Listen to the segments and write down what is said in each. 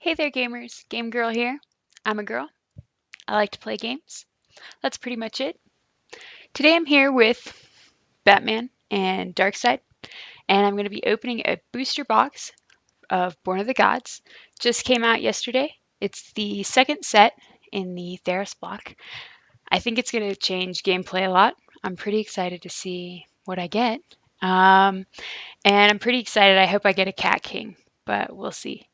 Hey there gamers, Game Girl here. I'm a girl. I like to play games. That's pretty much it. Today I'm here with Batman and Darkseid, and I'm going to be opening a booster box of Born of the Gods. Just came out yesterday. It's the second set in the Theros block. I think it's going to change gameplay a lot. I'm pretty excited to see what I get. And I'm pretty excited. I hope I get a Cat King, but we'll see.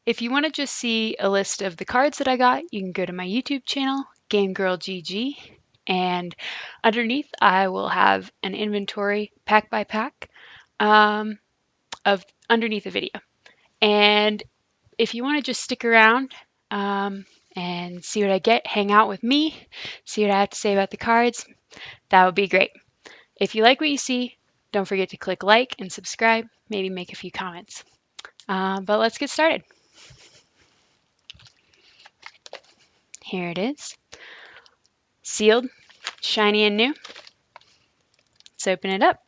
If you want to just see a list of the cards that I got, you can go to my YouTube channel, GameGirlGG, and underneath I will have an inventory pack by pack of underneath the video. And if you want to just stick around and see what I get, hang out with me, see what I have to say about the cards, that would be great. If you like what you see, don't forget to click like and subscribe, maybe make a few comments. But let's get started. Here it is. Sealed, shiny and new. Let's open it up.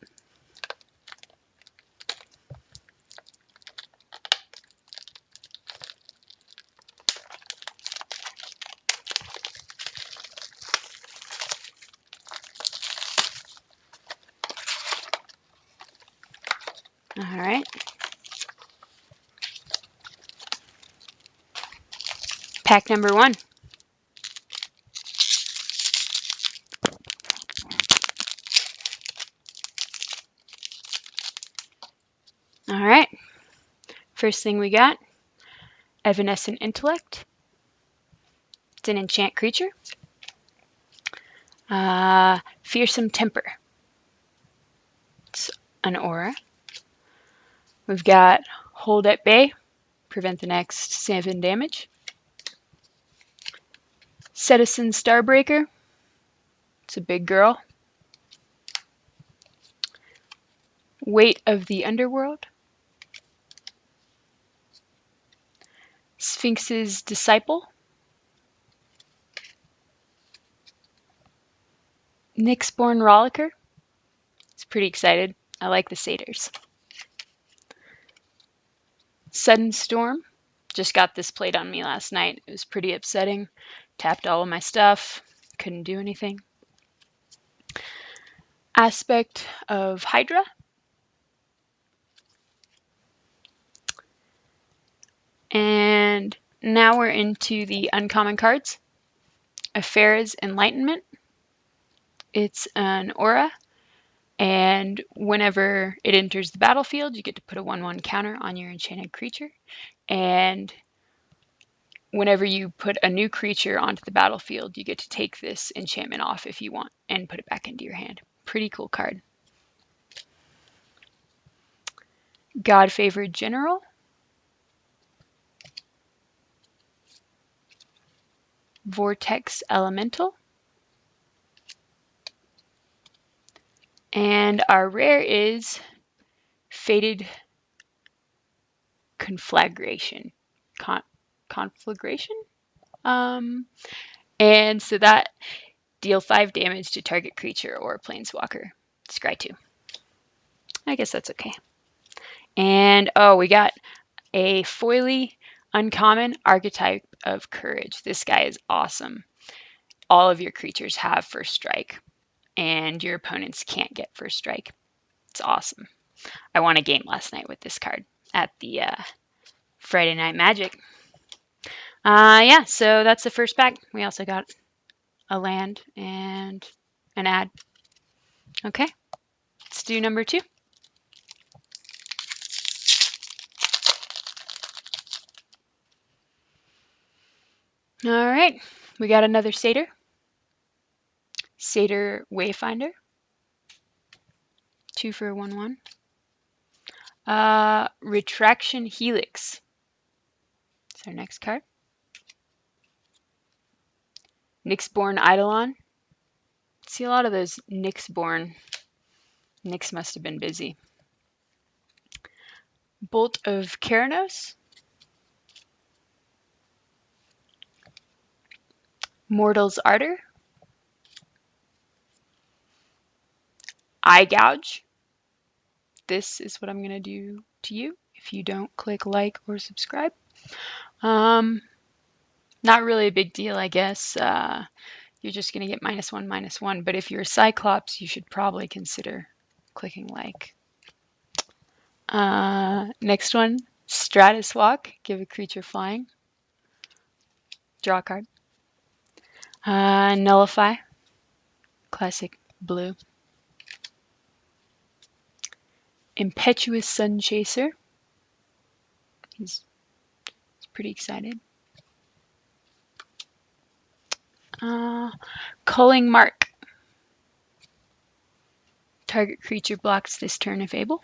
All right. Pack number 1. All right. First thing we got, Evanescent Intellect. It's an enchant creature. Fearsome Temper. It's an aura. We've got Hold at Bay. Prevent the next 7 damage. Citizen Starbreaker. It's a big girl. Weight of the Underworld. Sphinx's Disciple. Nyxborn Rollicker. It's pretty excited. I like the satyrs. Sudden Storm. Just got this played on me last night. It was pretty upsetting. Tapped all of my stuff. Couldn't do anything. Aspect of Hydra. And now we're into the uncommon cards. Ephara's Enlightenment. It's an aura, and whenever it enters the battlefield, you get to put a 1/1 counter on your enchanted creature. And whenever you put a new creature onto the battlefield, you get to take this enchantment off if you want and put it back into your hand. Pretty cool card. God-Favored General. Vortex Elemental. And our rare is Fated Conflagration. Conflagration? And so that deal 5 damage to target creature or planeswalker. Scry 2. I guess that's okay. And oh, we got a foily uncommon Archetype of Courage. This guy is awesome. All of your creatures have first strike, and your opponents can't get first strike. It's awesome. I won a game last night with this card at the Friday Night Magic. Yeah, so that's the first pack. We also got a land and an ad. Okay, let's do number 2. All right, we got another Satyr. Satyr Wayfinder. 2 for a 1/1. Retraction Helix. That's our next card. Nyxborn Eidolon. See a lot of those Nyxborn. Nyx must have been busy. Bolt of Karanos. Mortal's Ardor. Eye Gouge. This is what I'm going to do to you if if you don't click like or subscribe. Not really a big deal, I guess. You're just going to get -1/-1, but if you're a Cyclops, you should probably consider clicking like. Next one, Stratus Walk. Give a creature flying. Draw a card. Nullify. Classic blue. Impetuous Sun Chaser. He's pretty excited. Culling Mark. Target creature blocks this turn if able.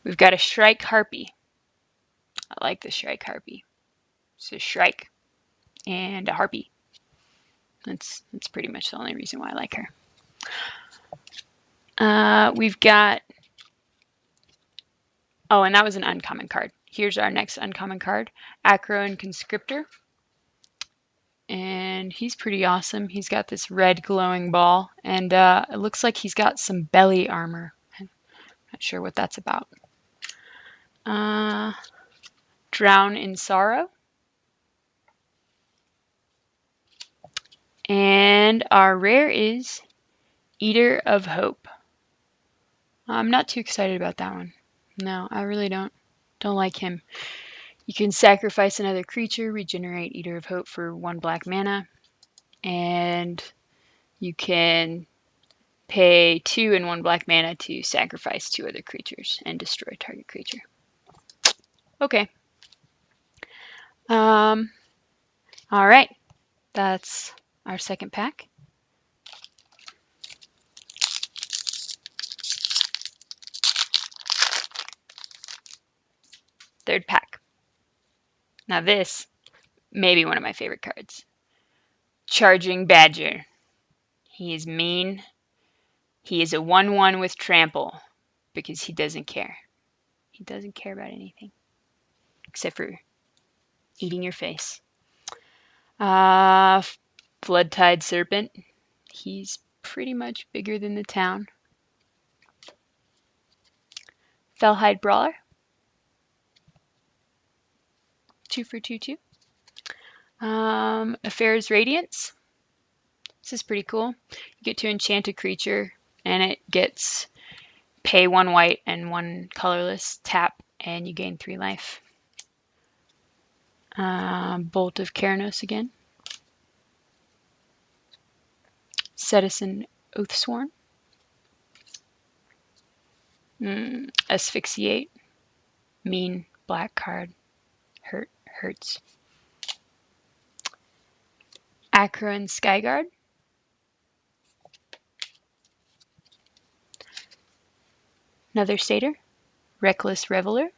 We've got a Shrike Harpy. I like the Shrike Harpy. It's a Shrike and a Harpy. That's pretty much the only reason why I like her. We've got... Oh, and that was an uncommon card. Here's our next uncommon card. Acro Conscriptor. And he's pretty awesome. He's got this red glowing ball, and it looks like he's got some belly armor. I'm not sure what that's about. Drown in Sorrow. And our rare is Eater of Hope. I'm not too excited about that one. No, I really don't like him. You can sacrifice another creature, regenerate Eater of Hope for 1 black mana, and you can pay 2 and 1 black mana to sacrifice 2 other creatures and destroy target creature. Okay. All right. That's our second pack. Third pack. Now this may be one of my favorite cards. Charging Badger. He is mean. He is a 1/1 with trample because he doesn't care. He doesn't care about anything except for eating your face. Floodtide Serpent. He's pretty much bigger than the town. Felhide Brawler. 2 for 2/2. Ephara's Radiance. This is pretty cool. You get to enchant a creature, and it gets pay 1 white and 1 colorless, tap, and you gain 3 life. Bolt of Karanos again. Citizen Oathsworn. Asphyxiate. Mean black card. Hurts. Acro Skyguard. Another Satyr. Reckless Reveler.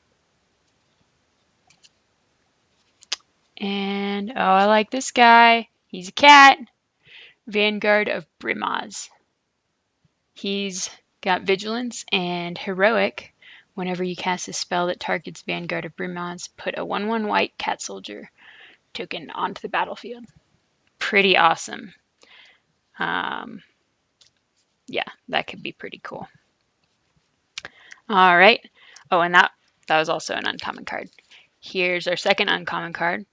And, oh, I like this guy. He's a cat. Vanguard of Brimaz. He's got Vigilance and Heroic. Whenever you cast a spell that targets Vanguard of Brimaz, put a 1/1 white cat soldier token onto the battlefield. Pretty awesome. Yeah, that could be pretty cool. All right. Oh, and that was also an uncommon card. Here's our second uncommon card.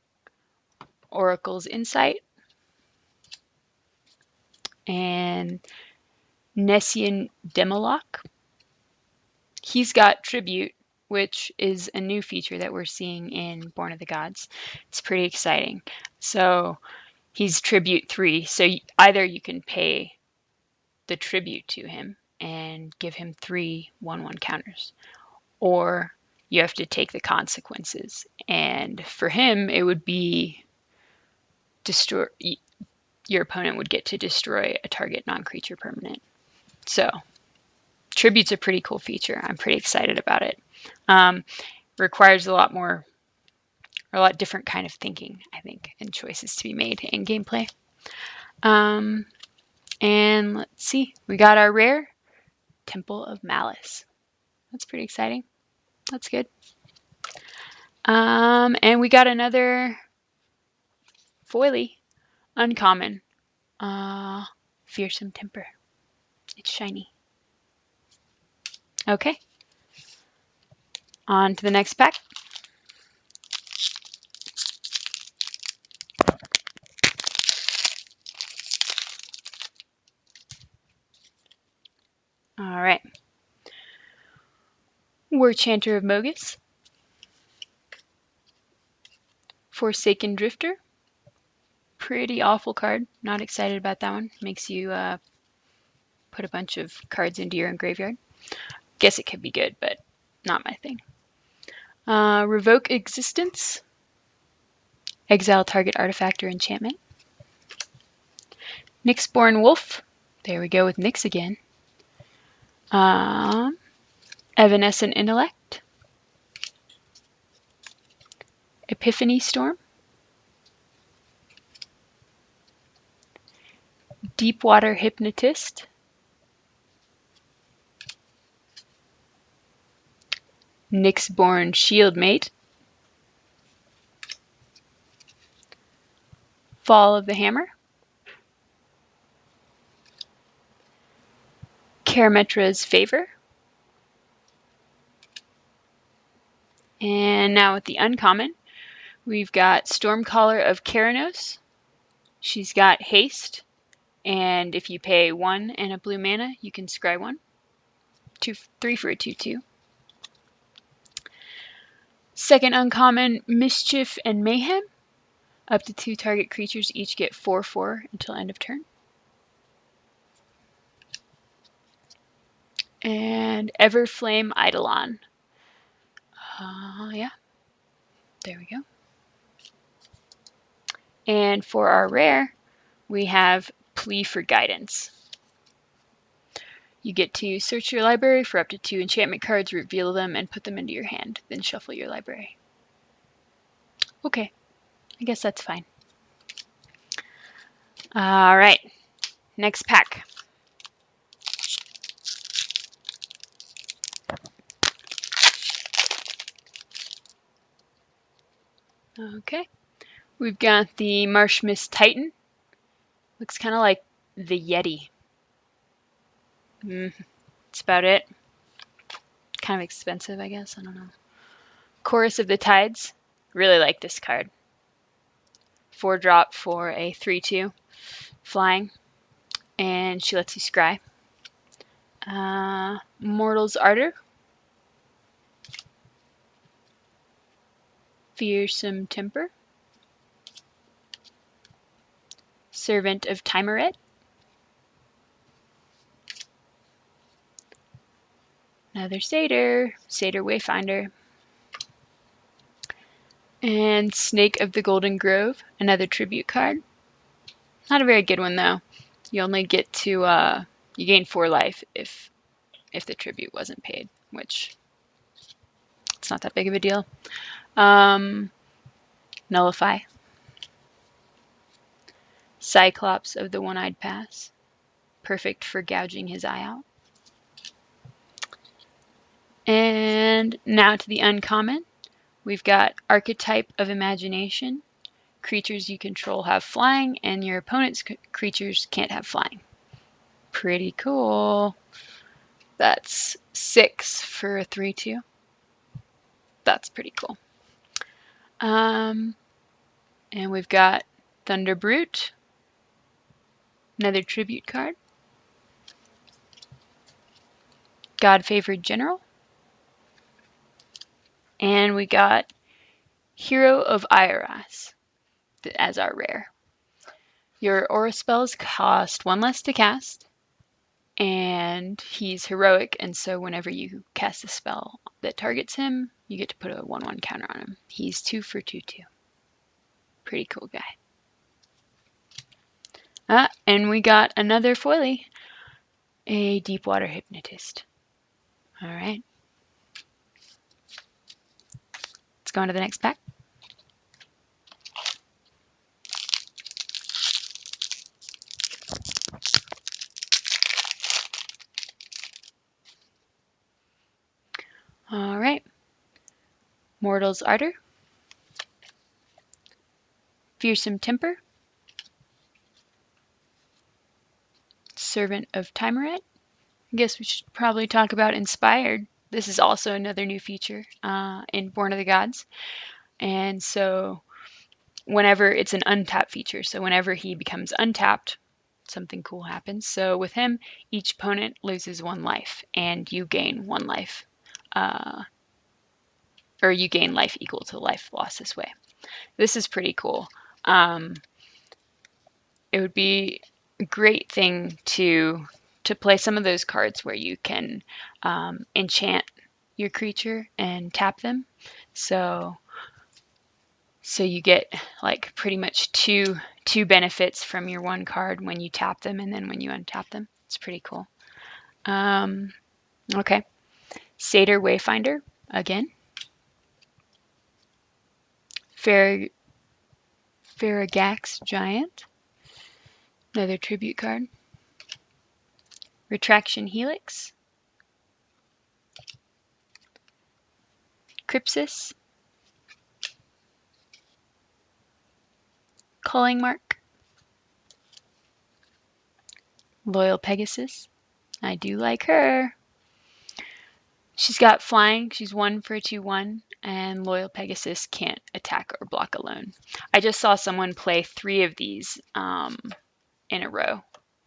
Oracle's Insight. And Nessian Demoloch. He's got Tribute, which is a new feature that we're seeing in Born of the Gods. It's pretty exciting. So he's Tribute 3. So either you can pay the tribute to him and give him 3 1/1 counters, or you have to take the consequences. And for him, it would be your opponent would get to destroy a target non-creature permanent. So Tribute's a pretty cool feature. I'm pretty excited about it. Requires a lot different kind of thinking, I think, and choices to be made in gameplay. And let's see, we got our rare, Temple of Malice. That's pretty exciting. That's good. And we got another foily, uncommon, Fearsome Temper. It's shiny. Okay. On to the next pack. All right. War Chanter of Mogus. Forsaken Drifter. Pretty awful card. Not excited about that one. Makes you put a bunch of cards into your own graveyard. Guess it could be good, but not my thing. Revoke Existence. Exile target artifact or enchantment. Nyxborn Wolf. There we go with Nyx again. Evanescent Intellect. Epiphany Storm. Deepwater Hypnotist. Nyxborn Shieldmate. Fall of the Hammer. Karametra's Favor. And now with the uncommon, we've got Stormcaller of Keranos. She's got haste, and if you pay 1 and a blue mana, you can scry 1. 3 for a 2/2. Second uncommon, Mischief and Mayhem. Up to 2 target creatures each get 4/4 until end of turn. And Everflame Eidolon. Yeah, there we go. And for our rare, we have Plea for Guidance. You get to search your library for up to 2 enchantment cards, reveal them, and put them into your hand. Then shuffle your library. Okay, I guess that's fine. All right, next pack. Okay, we've got the Marsh Mist Titan. Looks kind of like the Yeti. That's about it. Kind of expensive, I guess. I don't know. Chorus of the Tides. Really like this card. 4-drop for a 3/2 flying, and she lets you scry. Mortal's Ardor. Fearsome Temper. Servant of Timeret. Another Satyr. Satyr Wayfinder. And Snake of the Golden Grove. Another tribute card. Not a very good one though. You only get to you gain 4 life if the tribute wasn't paid, which it's not that big of a deal. Nullify. Cyclops of the One-Eyed Pass. Perfect for gouging his eye out. And now to the uncommon. We've got Archetype of Imagination. Creatures you control have flying, and your opponent's creatures can't have flying. Pretty cool. That's 6 for a 3/2. That's pretty cool. And we've got Thunder Brute. Another tribute card. God-Favored General. And we got Hero of Iroas as our rare. Your aura spells cost 1 less to cast, and he's heroic, and so whenever you cast a spell that targets him, you get to put a 1/1 counter on him. He's 2 for 2/2. Pretty cool guy. And we got another foilie, a Deepwater Hypnotist. All right. Let's go on to the next pack. All right. Mortal's Ardor. Fearsome Temper. Servant of Timeret. I guess we should probably talk about Inspired. This is also another new feature in Born of the Gods. And so whenever it's an untapped feature, so whenever he becomes untapped, something cool happens. So with him, each opponent loses 1 life, and you gain 1 life. Or you gain life equal to life lost this way. This is pretty cool. It would be a great thing to play some of those cards where you can enchant your creature and tap them. So you get like pretty much two benefits from your 1 card when you tap them and then when you untap them. It's pretty cool. Okay. Satyr Wayfinder again. Faragax Giant. Another tribute card. Retraction Helix. Crypsis. Culling Mark. Loyal Pegasus. I do like her. She's got flying. She's 1 for a 2/1, and Loyal Pegasus can't attack or block alone. I just saw someone play 3 of these in a row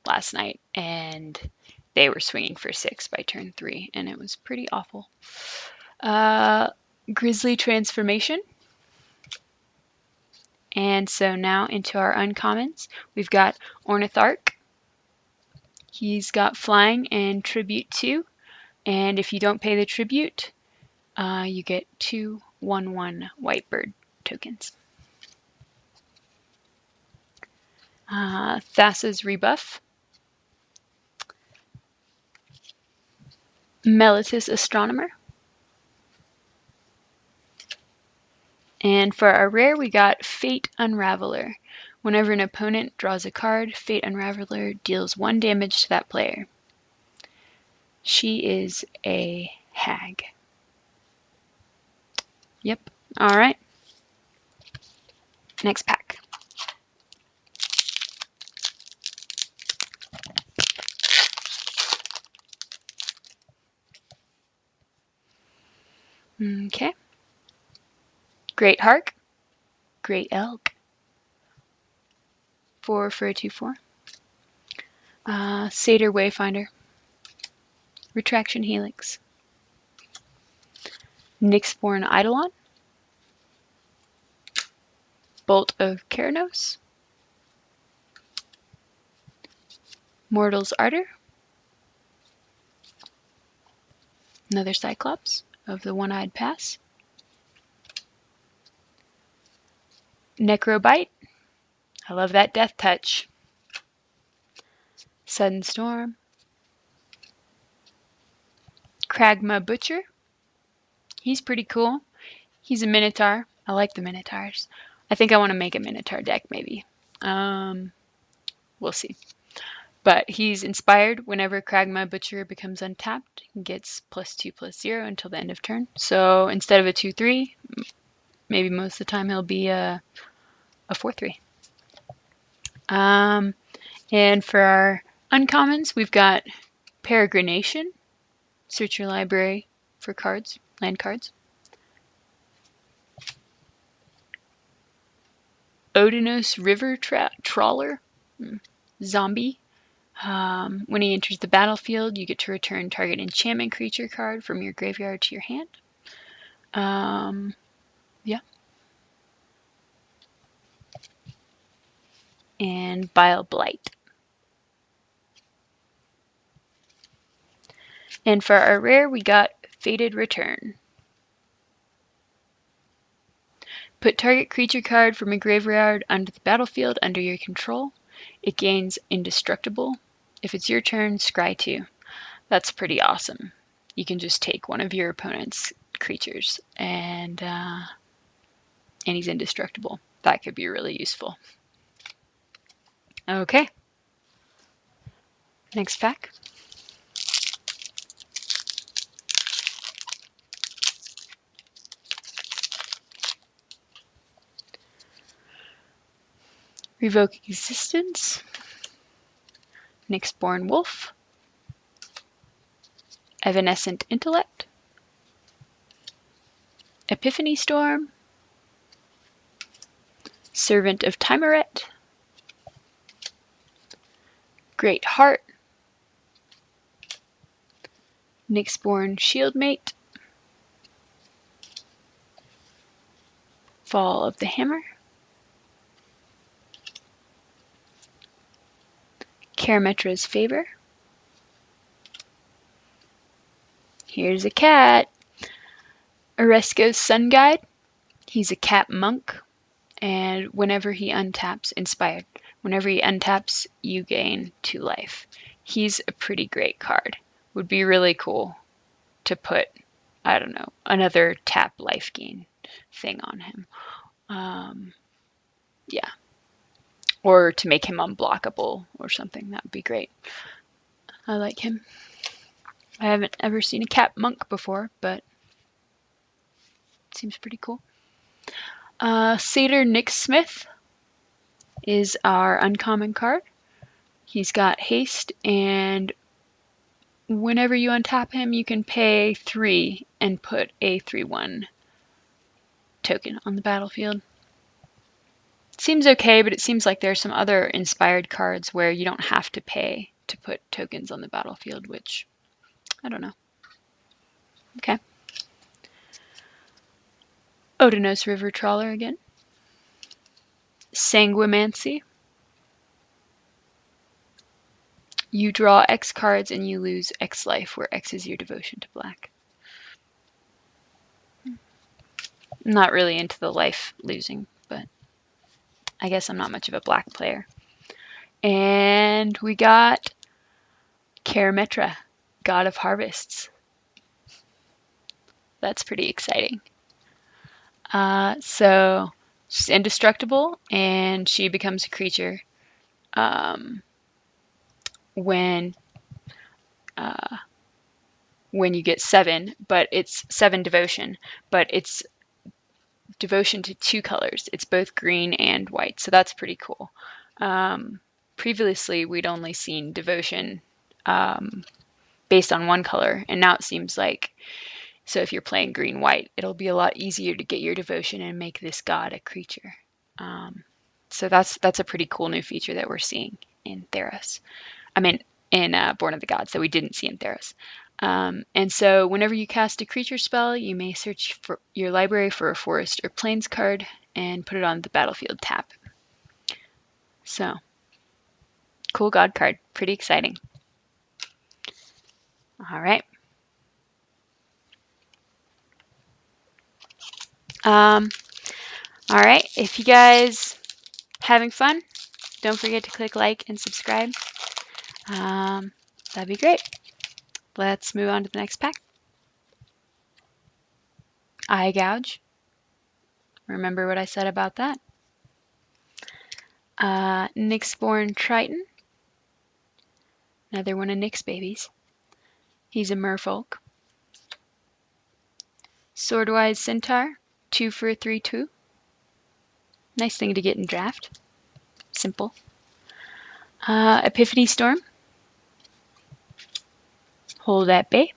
last night, and they were swinging for 6 by turn 3, and it was pretty awful. Grizzly Transformation. And so now into our uncommons, we've got Ornitharch. He's got flying and tribute 2, and if you don't pay the tribute, you get 2 1/1 Whitebird tokens. Thassa's Rebuff. Melitus Astronomer. And for our rare, we got Fate Unraveler. Whenever an opponent draws a card, Fate Unraveler deals 1 damage to that player. She is a hag. Yep. All right. Next pack. Okay. Great Hark. Great Elk. 4 for a 2/4. Satyr Wayfinder. Retraction Helix. Nyxborn Eidolon. Bolt of Keranos. Mortal's Ardor. Another Cyclops of the One-Eyed Pass. Necrobite. I love that death touch. Sudden Storm. Kragma Butcher. He's pretty cool. He's a Minotaur. I like the Minotaurs. I think I want to make a Minotaur deck maybe. We'll see. But he's inspired whenever Kragma Butcher becomes untapped. He gets +2/+0 until the end of turn. So instead of a 2/3, maybe most of the time he'll be a 4/3. And for our uncommons, we've got Peregrination. Search your library for cards, land cards. Odinos River Trawler. Zombie. When he enters the battlefield, you get to return target enchantment creature card from your graveyard to your hand. Yeah. And Bile Blight. And for our rare, we got Fated Return. Put target creature card from a graveyard onto the battlefield under your control. It gains Indestructible. If it's your turn, scry 2. That's pretty awesome. You can just take one of your opponent's creatures and he's indestructible. That could be really useful. Okay. Next pack. Revoke Existence. Nyxborn Wolf. Evanescent Intellect. Epiphany Storm, Servant of Timeret, Great Heart, Nyxborn Shieldmate, Fall of the Hammer, Karametra's Favor. Here's a cat. Oresco's Sun Guide. He's a cat monk, and whenever he untaps, inspired, whenever he untaps, you gain 2 life. He's a pretty great card. Would be really cool to put, I don't know, another tap life gain thing on him. Yeah. Or to make him unblockable or something. That would be great. I like him. I haven't ever seen a cat monk before, but it seems pretty cool. Satyr Nyxsmith is our uncommon card. He's got haste, and whenever you untap him, you can pay 3 and put a 3/1 token on the battlefield. Seems okay, but it seems like there are some other inspired cards where you don't have to pay to put tokens on the battlefield, which I don't know. Okay. Odinose River Trawler again. Sanguimancy. You draw X cards and you lose X life, where X is your devotion to black. I'm not really into the life losing, but I guess I'm not much of a black player. And we got Karametra, God of Harvests. That's pretty exciting. So she's indestructible, and she becomes a creature when you get 7, but it's 7 devotion, but it's devotion to 2 colors. It's both green and white, so that's pretty cool. Previously, we'd only seen devotion based on 1 color, and now it seems like, so if you're playing green-white, it'll be a lot easier to get your devotion and make this god a creature. So that's a pretty cool new feature that we're seeing in Theros. I mean, in Born of the Gods that we didn't see in Theros. And so whenever you cast a creature spell, you may search for your library for a forest or plains card and put it on the battlefield tap. So, cool god card. Pretty exciting. All right. All right. If you guys having fun, don't forget to click like and subscribe. That'd be great. Let's move on to the next pack. Eye Gouge. Remember what I said about that. Nyxborn Triton. Another one of Nyx babies. He's a merfolk. Swordwise Centaur. 2 for a 3/2. Nice thing to get in draft. Simple. Epiphany Storm. Hold at bay.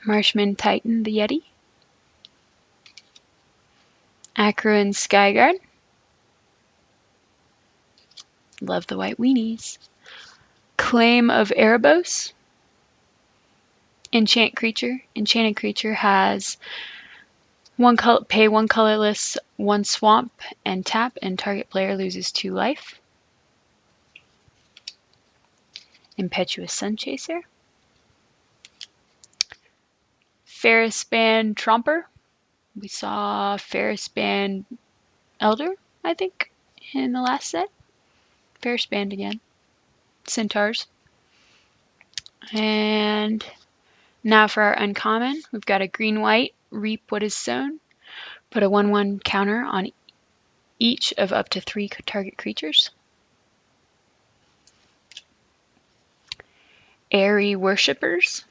Marshman Titan the Yeti. Akron Skyguard. Love the white weenies. Claim of Erebos. Enchanted creature has pay 1 colorless, 1 swamp, and tap, and target player loses 2 life. Impetuous Sunchaser. Ferris Band Tromper. We saw Ferris Band Elder, I think, in the last set. Ferris Band again. Centaurs. And now for our uncommon, we've got a green-white, reap what is sown. Put a 1/1 counter on each of up to 3 target creatures. Airy Worshippers.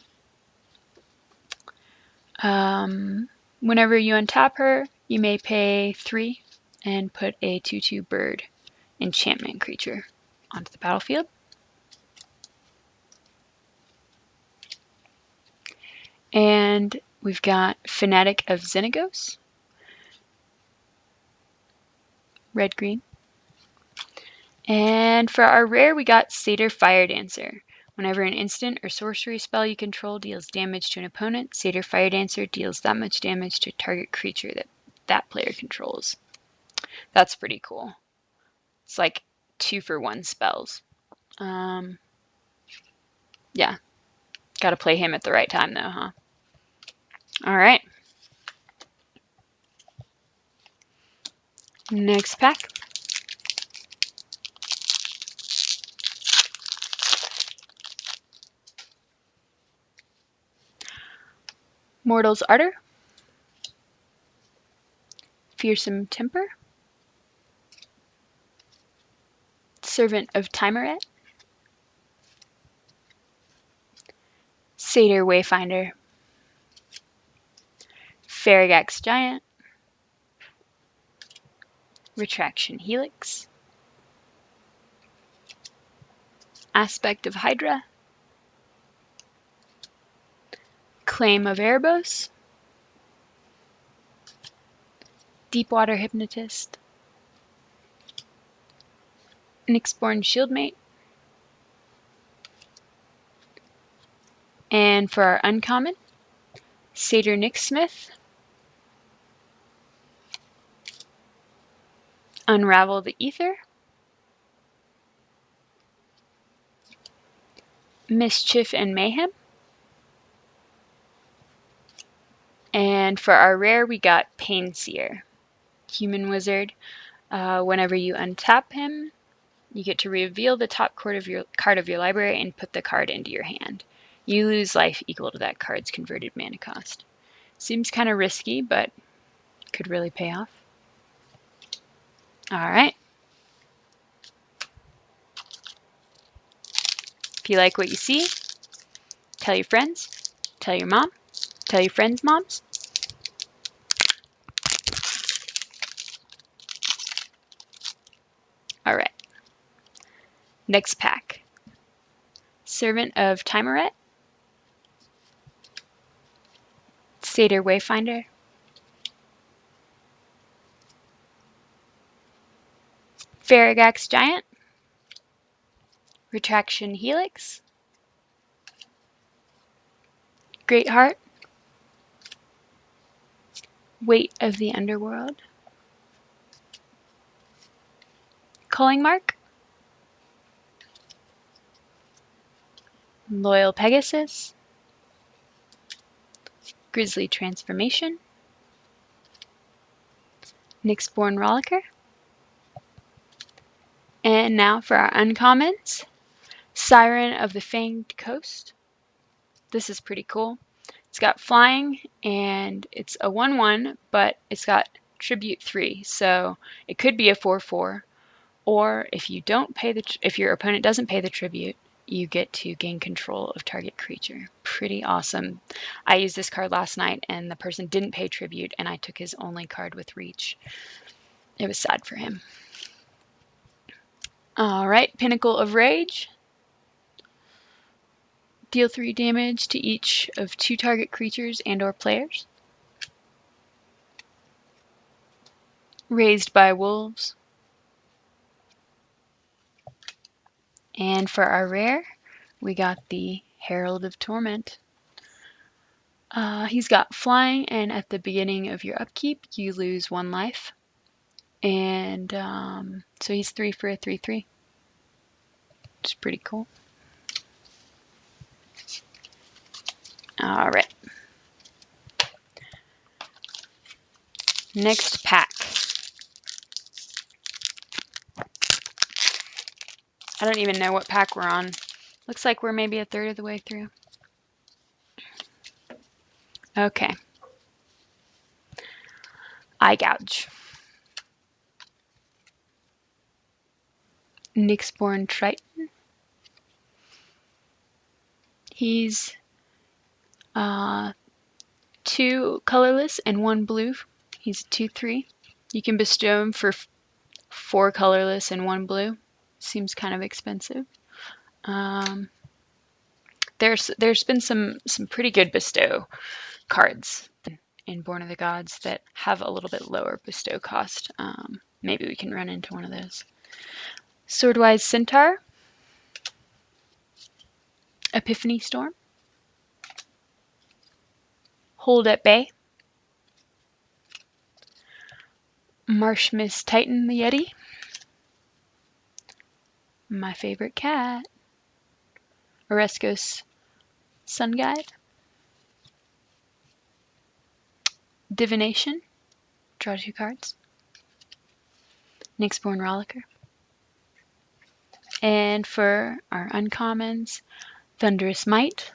Whenever you untap her, you may pay 3 and put a 2/2 bird enchantment creature onto the battlefield. And we've got Fanatic of Xenagos, red-green. And for our rare, we got Satyr Firedancer. Whenever an instant or sorcery spell you control deals damage to an opponent, Satyr Firedancer deals that much damage to a target creature that player controls. That's pretty cool. It's like 2-for-1 spells. Yeah. Gotta play him at the right time though, huh? Alright. Next pack. Mortal's Ardor, Fearsome Temper, Servant of Timeret, Satyr Wayfinder, Faragax Giant, Retraction Helix, Aspect of Hydra, Claim of Erebos, Deepwater Hypnotist, Nyxborn Shieldmate, and for our uncommon, Satyr Nyxsmith, Unravel the Ether, Mischief and Mayhem, and for our rare, we got Pain Seer, human wizard. Whenever you untap him, you get to reveal the top card of your library and put the card into your hand. You lose life equal to that card's converted mana cost. Seems kind of risky, but could really pay off. Alright. If you like what you see, tell your friends, tell your mom, tell your friends' moms. Alright. Next pack. Servant of Timeret, Satyr Wayfinder, Faragax Giant, Retraction Helix, Greatheart, Weight of the Underworld, Culling Mark, Loyal Pegasus, Grizzly Transformation, Nyxborn Rollicker, and now for our uncommons, Siren of the Fanged Coast. This is pretty cool. It's got flying and it's a 1/1, but it's got tribute 3, so it could be a 4/4. Or if you don't pay if your opponent doesn't pay the tribute, you get to gain control of target creature. Pretty awesome. I used this card last night and the person didn't pay tribute and I took his only card with reach. It was sad for him. Alright, Pinnacle of Rage. Deal 3 damage to each of 2 target creatures and or players. Raised by Wolves. And for our rare, we got the Herald of Torment. He's got flying, and at the beginning of your upkeep, you lose 1 life. And so he's 3 for a 3/3. Which is pretty cool. Alright. Next pack. I don't even know what pack we're on. Looks like we're maybe a third of the way through. Okay. Eye Gouge. Nyxborn Triton. He's 2 colorless and 1 blue. He's 2/3. You can bestow him for 4 colorless and 1 blue. Seems kind of expensive. There's been some pretty good bestow cards in Born of the Gods that have a little bit lower bestow cost. Maybe we can run into one of those. Swordwise Centaur, Epiphany Storm, Hold at Bay, Marshmist Titan the Yeti, my favorite cat, Oreskos Sun Guide, Divination, draw 2 cards, Nyxborn Rollicker, and for our uncommons, Thunderous Might.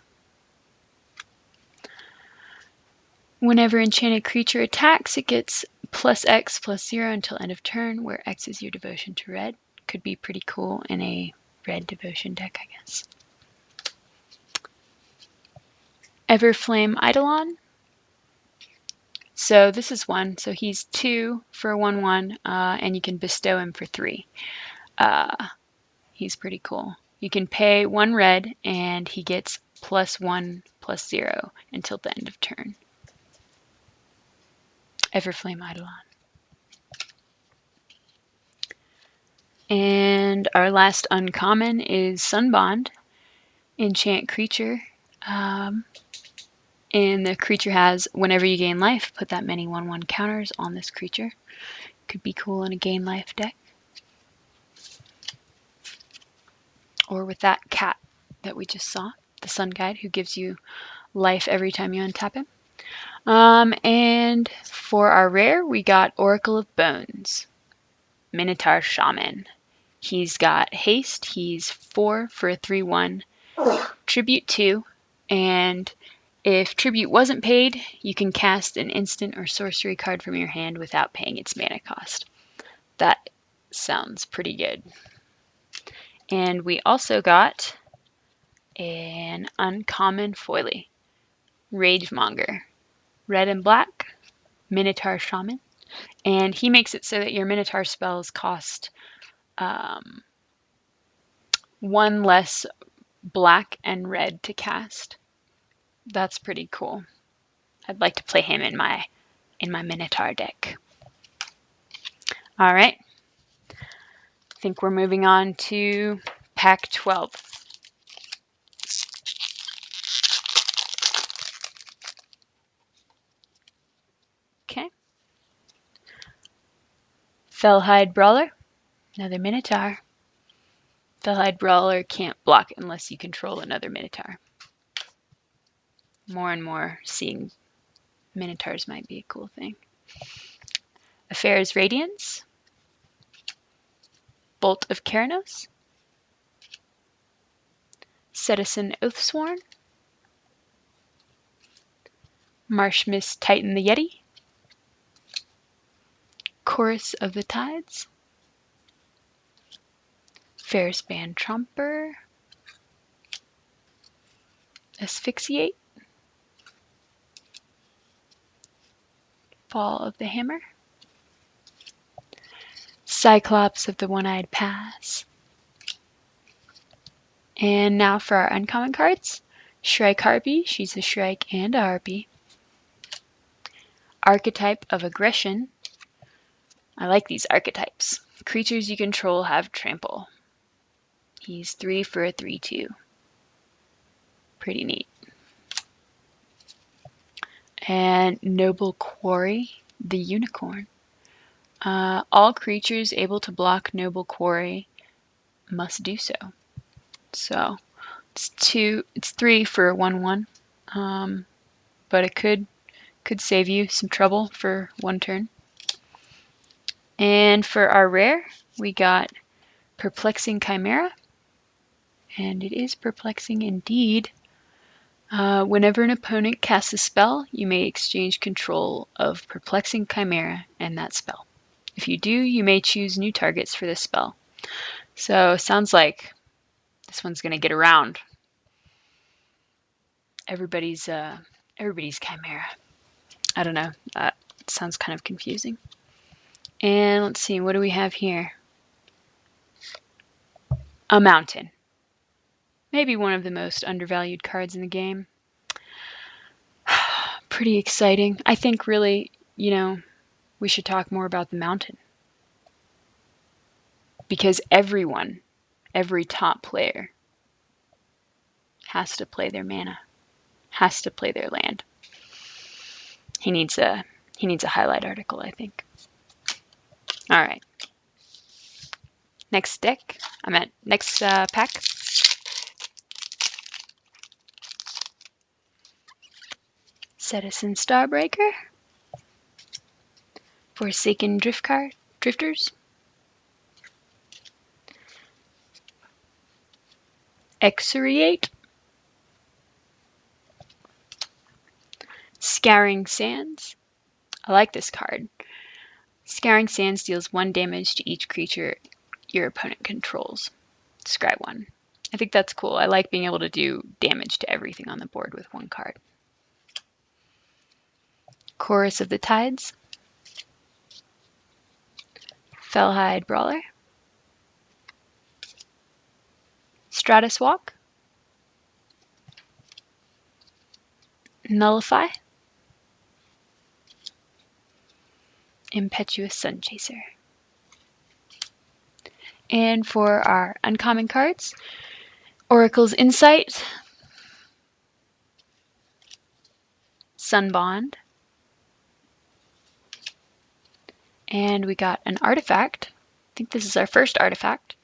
Whenever enchanted creature attacks, it gets +X +0 until end of turn, where X is your devotion to red. Could be pretty cool in a red devotion deck, I guess. Everflame Eidolon. So this is 1, so he's 2 for a 1/1, and you can bestow him for 3. He's pretty cool. You can pay 1 red, and he gets +1 +0 until the end of turn. Everflame Eidolon. And our last uncommon is Sunbond. Enchant creature. And the creature has, whenever you gain life, put that many 1/1 counters on this creature. Could be cool in a gain life deck. Or with that cat that we just saw, the Sun Guide, who gives you life every time you untap him. And for our rare, we got Oracle of Bones, Minotaur Shaman. He's got haste, he's 4 for a 3/1, tribute 2, and if tribute wasn't paid, you can cast an instant or sorcery card from your hand without paying its mana cost. That sounds pretty good. And we also got an uncommon foily, Ragemonger, red and black, Minotaur Shaman, and he makes it so that your Minotaur spells cost 1 less black and red to cast. That's pretty cool. I'd like to play him in my Minotaur deck. All right. I think we're moving on to pack 12. Okay. Felhide Brawler, another Minotaur. Felhide Brawler can't block unless you control another Minotaur. More and more seeing Minotaurs might be a cool thing. Ephara's Radiance, Bolt of Keranos, Citizen Oathsworn, Marshmist Titan the Yeti, Chorus of the Tides, Ferris Band Tromper, Asphyxiate, Fall of the Hammer, Cyclops of the One-Eyed Pass. And now for our uncommon cards. Shrike Harpy, she's a Shrike and a Harpy. Archetype of Aggression. I like these archetypes. Creatures you control have trample. He's 3 for a 3/2. Pretty neat. And Noble Quarry, the Unicorn. All creatures able to block Noble Quarry must do so. So it's 3 for a 1/1, but it could save you some trouble for 1 turn. And for our rare, we got Perplexing Chimera, and it is perplexing indeed. Whenever an opponent casts a spell, you may exchange control of Perplexing Chimera and that spell. If you do, you may choose new targets for this spell. So sounds like this one's going to get around. Everybody's Chimera. I don't know. That sounds kind of confusing. And let's see, what do we have here? A Mountain. Maybe one of the most undervalued cards in the game. pretty exciting. I think really, we should talk more about the mountain. Because every top player has to play their mana, has to play their land. He needs a highlight article, I think. All right. Next deck. Next pack. Citizen Starbreaker. Forsaken Drifters. Exoriate. Scouring Sands. I like this card. Scouring Sands deals 1 damage to each creature your opponent controls. Scry 1. I think that's cool. I like being able to do damage to everything on the board with 1 card. Chorus of the Tides. Felhide Brawler. Stratus Walk. Nullify. Impetuous Sunchaser. And for our uncommon cards, Oracle's Insight, Sunbond, and we got an artifact. I think this is our first artifact.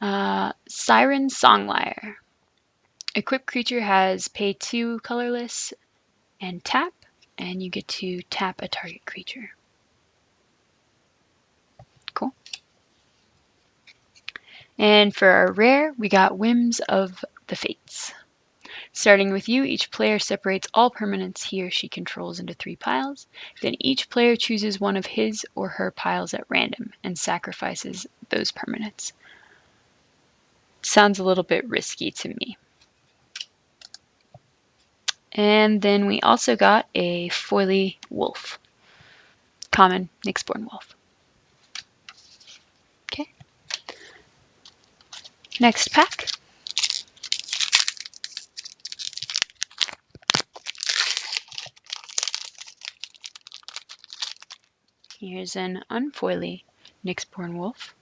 Siren Songlyre. Equipped creature has pay 2 colorless and tap, and you get to tap a target creature. Cool. And for our rare, we got Whims of the Fates. Starting with you, each player separates all permanents he or she controls into 3 piles. Then each player chooses one of his or her piles at random and sacrifices those permanents. Sounds a little bit risky to me. And then we also got a Foily Wolf. Common Nyxborn Wolf. Okay. Next pack. Here's an unfoily Nyxborn Wolf.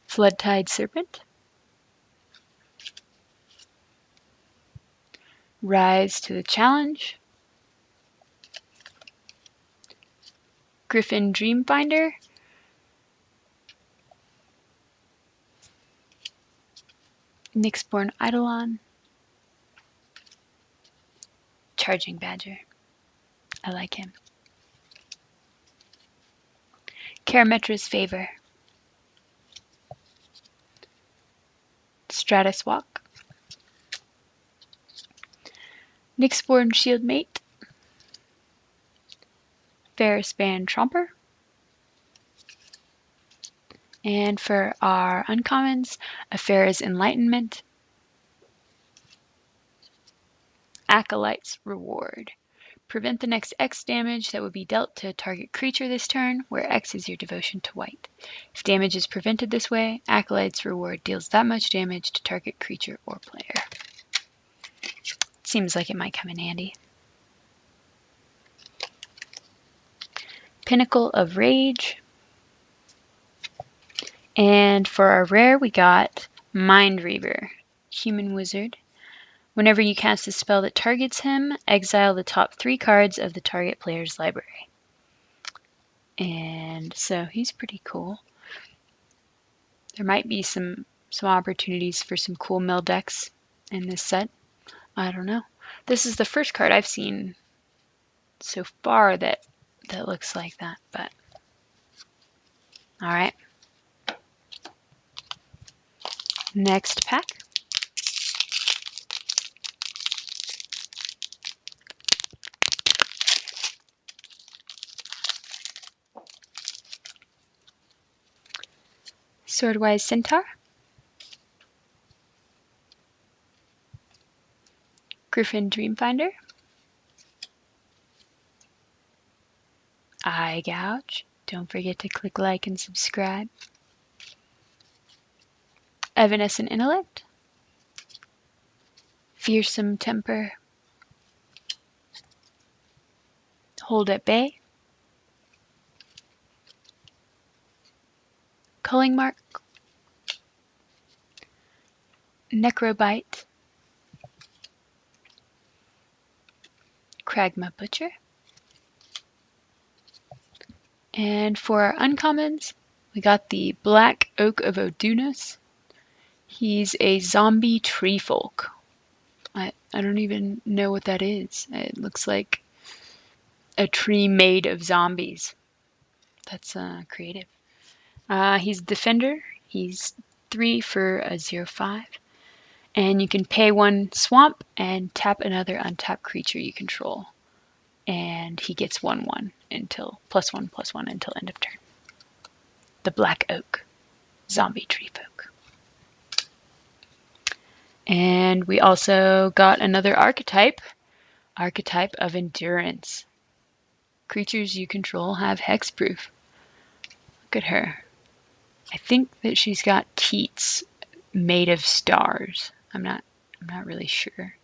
Floodtide Serpent. Rise to the Challenge. Griffin Dreamfinder. Nyxborn Eidolon. Charging Badger. I like him. Karametra's Favor. Stratus Walk. Nyxborn Shieldmate. Ferrispan Tromper. And for our uncommons, Ephara's Enlightenment. Acolyte's Reward. Prevent the next X damage that would be dealt to a target creature this turn, where X is your devotion to white. If damage is prevented this way, Acolyte's Reward deals that much damage to target creature or player. Seems like it might come in handy. Pinnacle of Rage. And for our rare, we got Mindreaver, Human Wizard. Whenever you cast a spell that targets him, exile the top 3 cards of the target player's library. And so he's pretty cool. There might be some opportunities for some cool mill decks in this set. I don't know. This is the first card I've seen so far that looks like that, but all right. Next pack. Swordwise Centaur. Griffin Dreamfinder. Eye Gouge. Don't forget to click like and subscribe. Evanescent Intellect. Fearsome Temper. Hold at Bay, Culling Mark, Necrobite, Kragma Butcher. And for our uncommons, we got the Black Oak of Odunus. He's a zombie tree folk. I don't even know what that is. It looks like a tree made of zombies. That's creative. He's a defender. He's 3 for a 0/5. And you can pay 1 swamp and tap another untapped creature you control. And he gets 1/1 until +1/+1 until end of turn. The Black Oak, zombie tree folk. And we also got another archetype of Endurance. Creatures you control have hexproof. Look at her. I think that she's got teats made of stars. I'm not really sure.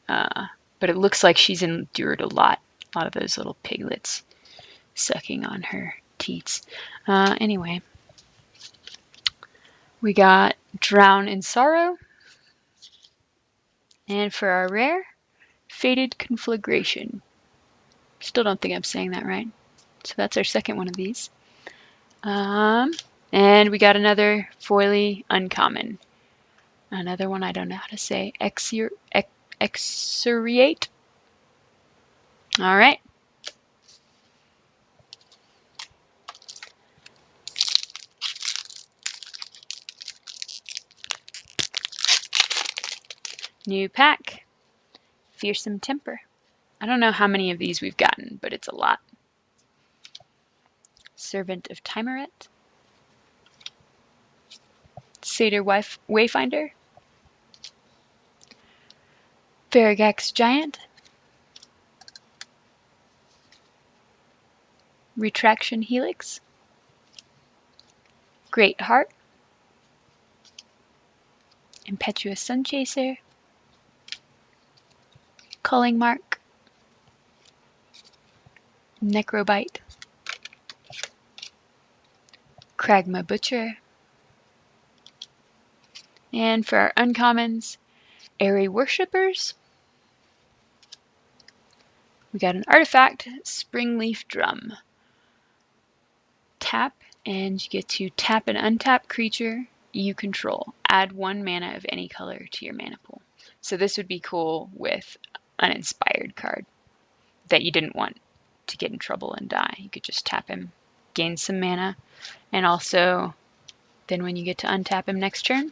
But it looks like she's endured a lot of those little piglets sucking on her teats. Anyway, we got Drown in Sorrow. And for our rare, Fated Conflagration. Still don't think I'm saying that right. So that's our second one of these. And we got another foily uncommon. Another one I don't know how to say. Exuriate. All right. New pack. Fearsome Temper. I don't know how many of these we've gotten, but it's a lot. Servant of Timeret. Satyr Wayfinder. Varagax Giant. Retraction Helix. Great Heart. Impetuous Sunchaser. Culling Mark. Necrobite. Kragma Butcher. And for our uncommons, Airy Worshippers. We got an artifact, Springleaf Drum. Tap, and you get to tap an untapped creature you control. Add 1 mana of any color to your mana pool. So this would be cool with an inspired card that you didn't want to get in trouble and die. You could just tap him, gain some mana, and also then when you get to untap him next turn,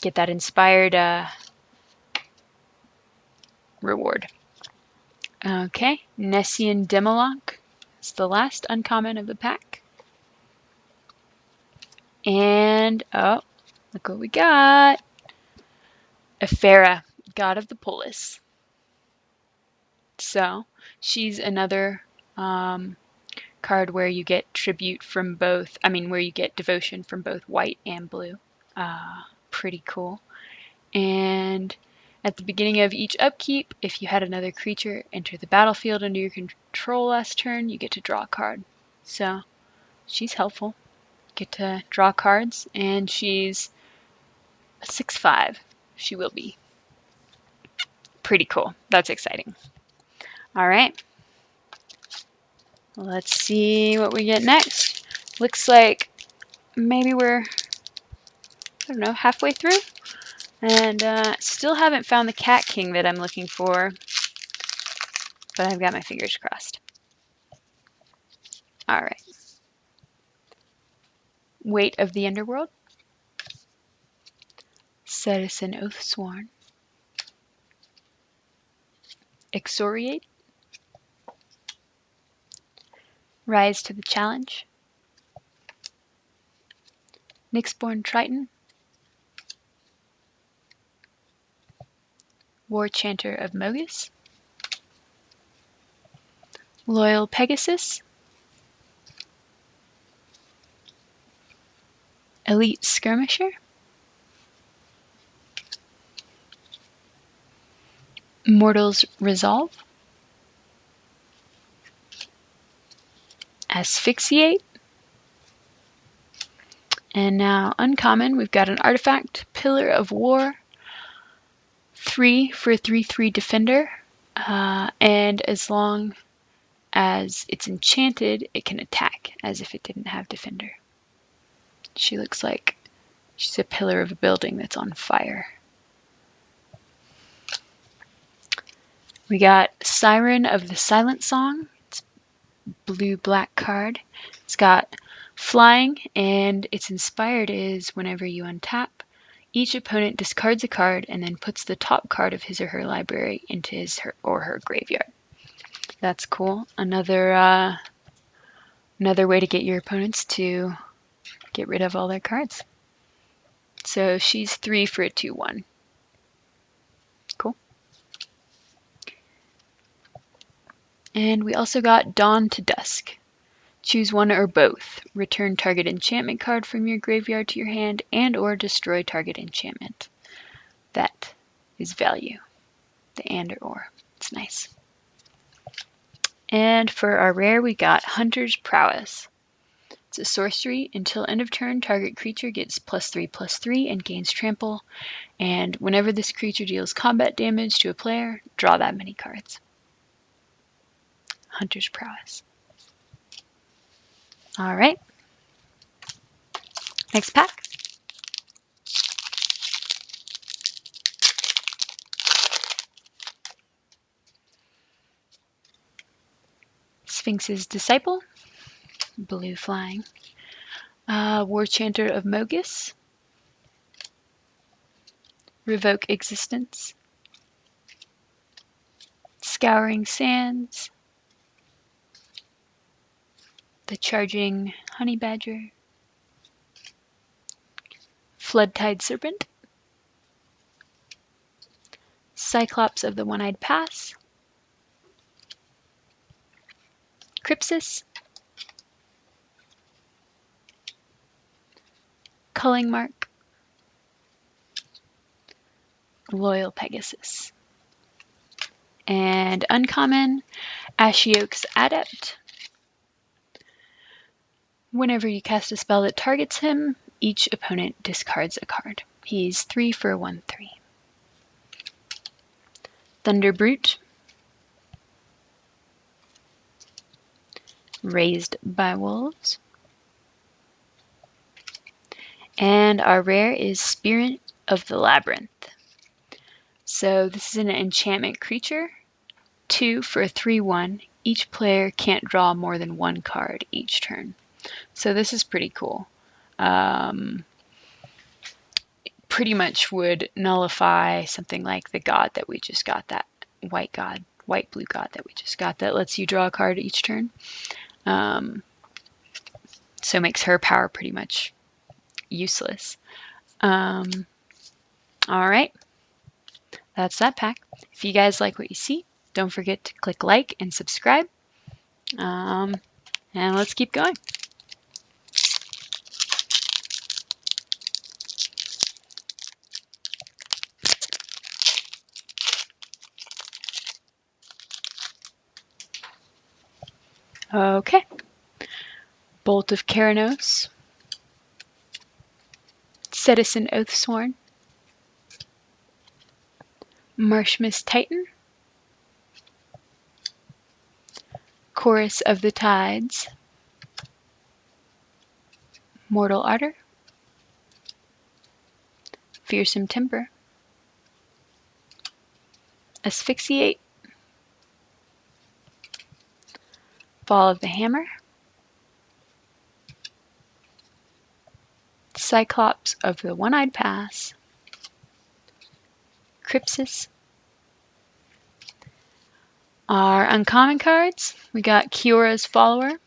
get that inspired reward. Okay, Nessian Demolonk is the last uncommon of the pack. And, oh, look what we got. Ephara, God of the Polis. So, she's another card where you get tribute from both, where you get devotion from both white and blue. Pretty cool. And at the beginning of each upkeep, if you had another creature enter the battlefield under your control last turn, you get to draw a card. So, she's helpful. Get to draw cards, and she's a 6/5. She will be. Pretty cool. That's exciting. All right. Let's see what we get next. Looks like maybe we're, I don't know, halfway through. And still haven't found the Cat King that I'm looking for, but I've got my fingers crossed. All right. Weight of the Underworld. Citizen Oathsworn. Exoriate. Rise to the Challenge. Nyxborn Triton. War Chanter of Mogus. Loyal Pegasus. Elite Skirmisher. Mortal's Resolve. Asphyxiate. And now uncommon, we've got an artifact, Pillar of War, 3 for a 3/3 defender, and as long as it's enchanted, it can attack as if it didn't have defender. She looks like she's a pillar of a building that's on fire. We got Siren of the Silent Song. It's a blue-black card. It's got flying, and its inspired is whenever you untap, each opponent discards a card and then puts the top card of his or her library into his or her graveyard. That's cool. Another way to get your opponents to get rid of all their cards. So she's 3 for a 2/1. Cool. And we also got Dawn to Dusk. Choose one or both. Return target enchantment card from your graveyard to your hand and or destroy target enchantment. That is value. The and or. It's nice. And for our rare, we got Hunter's Prowess. It's a sorcery. Until end of turn, target creature gets +3/+3 and gains trample. And whenever this creature deals combat damage to a player, draw that many cards. Hunter's Prowess. All right. Next pack. Sphinx's Disciple. Blue flying. War Chanter of Mogus. Revoke Existence. Scouring Sands. The Charging Honey Badger. Floodtide Serpent. Cyclops of the One-Eyed Pass. Crypsis. Culling Mark. Loyal Pegasus. And uncommon, Ashiok's Adept. Whenever you cast a spell that targets him, each opponent discards a card. He's 3 for a 1/3. Thunderbrute. Raised by Wolves. And our rare is Spirit of the Labyrinth. So this is an enchantment creature, 2 for a 3/1. Each player can't draw more than one card each turn. So this is pretty cool. Pretty much would nullify something like the god that we just got, that white blue god that we just got, that lets you draw a card each turn. So makes her power pretty much useless. All right, that's that pack. If you guys like what you see, don't forget to click like and subscribe. And let's keep going. Okay. Bolt of Keranos. Citizen Oathsworn. Marshmist Titan. Chorus of the Tides. Mortal Ardor. Fearsome Timber. Asphyxiate. Fall of the Hammer. Cyclops of the One-Eyed Pass. Crypsis. Our uncommon cards, we got Kiora's Follower.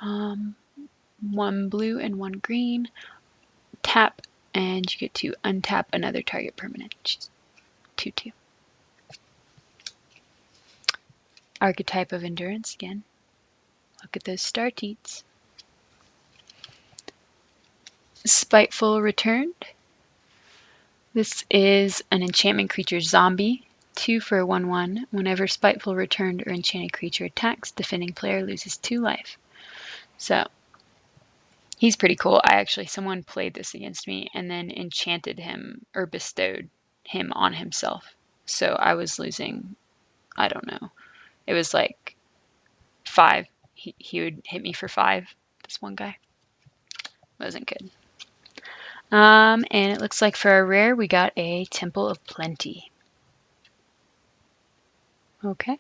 1 blue and 1 green. Tap, and you get to untap another target permanent. 2/2. Archetype of Endurance again. Look at those star teats. Spiteful Returned. This is an enchantment creature zombie. 2 for a 1/1. Whenever Spiteful Returned or enchanted creature attacks, defending player loses 2 life. So he's pretty cool. Someone played this against me and then enchanted him or bestowed him on himself. So I was losing, I don't know. It was like 5. He would hit me for 5, this one guy. Wasn't good. And it looks like for our rare, we got a Temple of Plenty. Okay.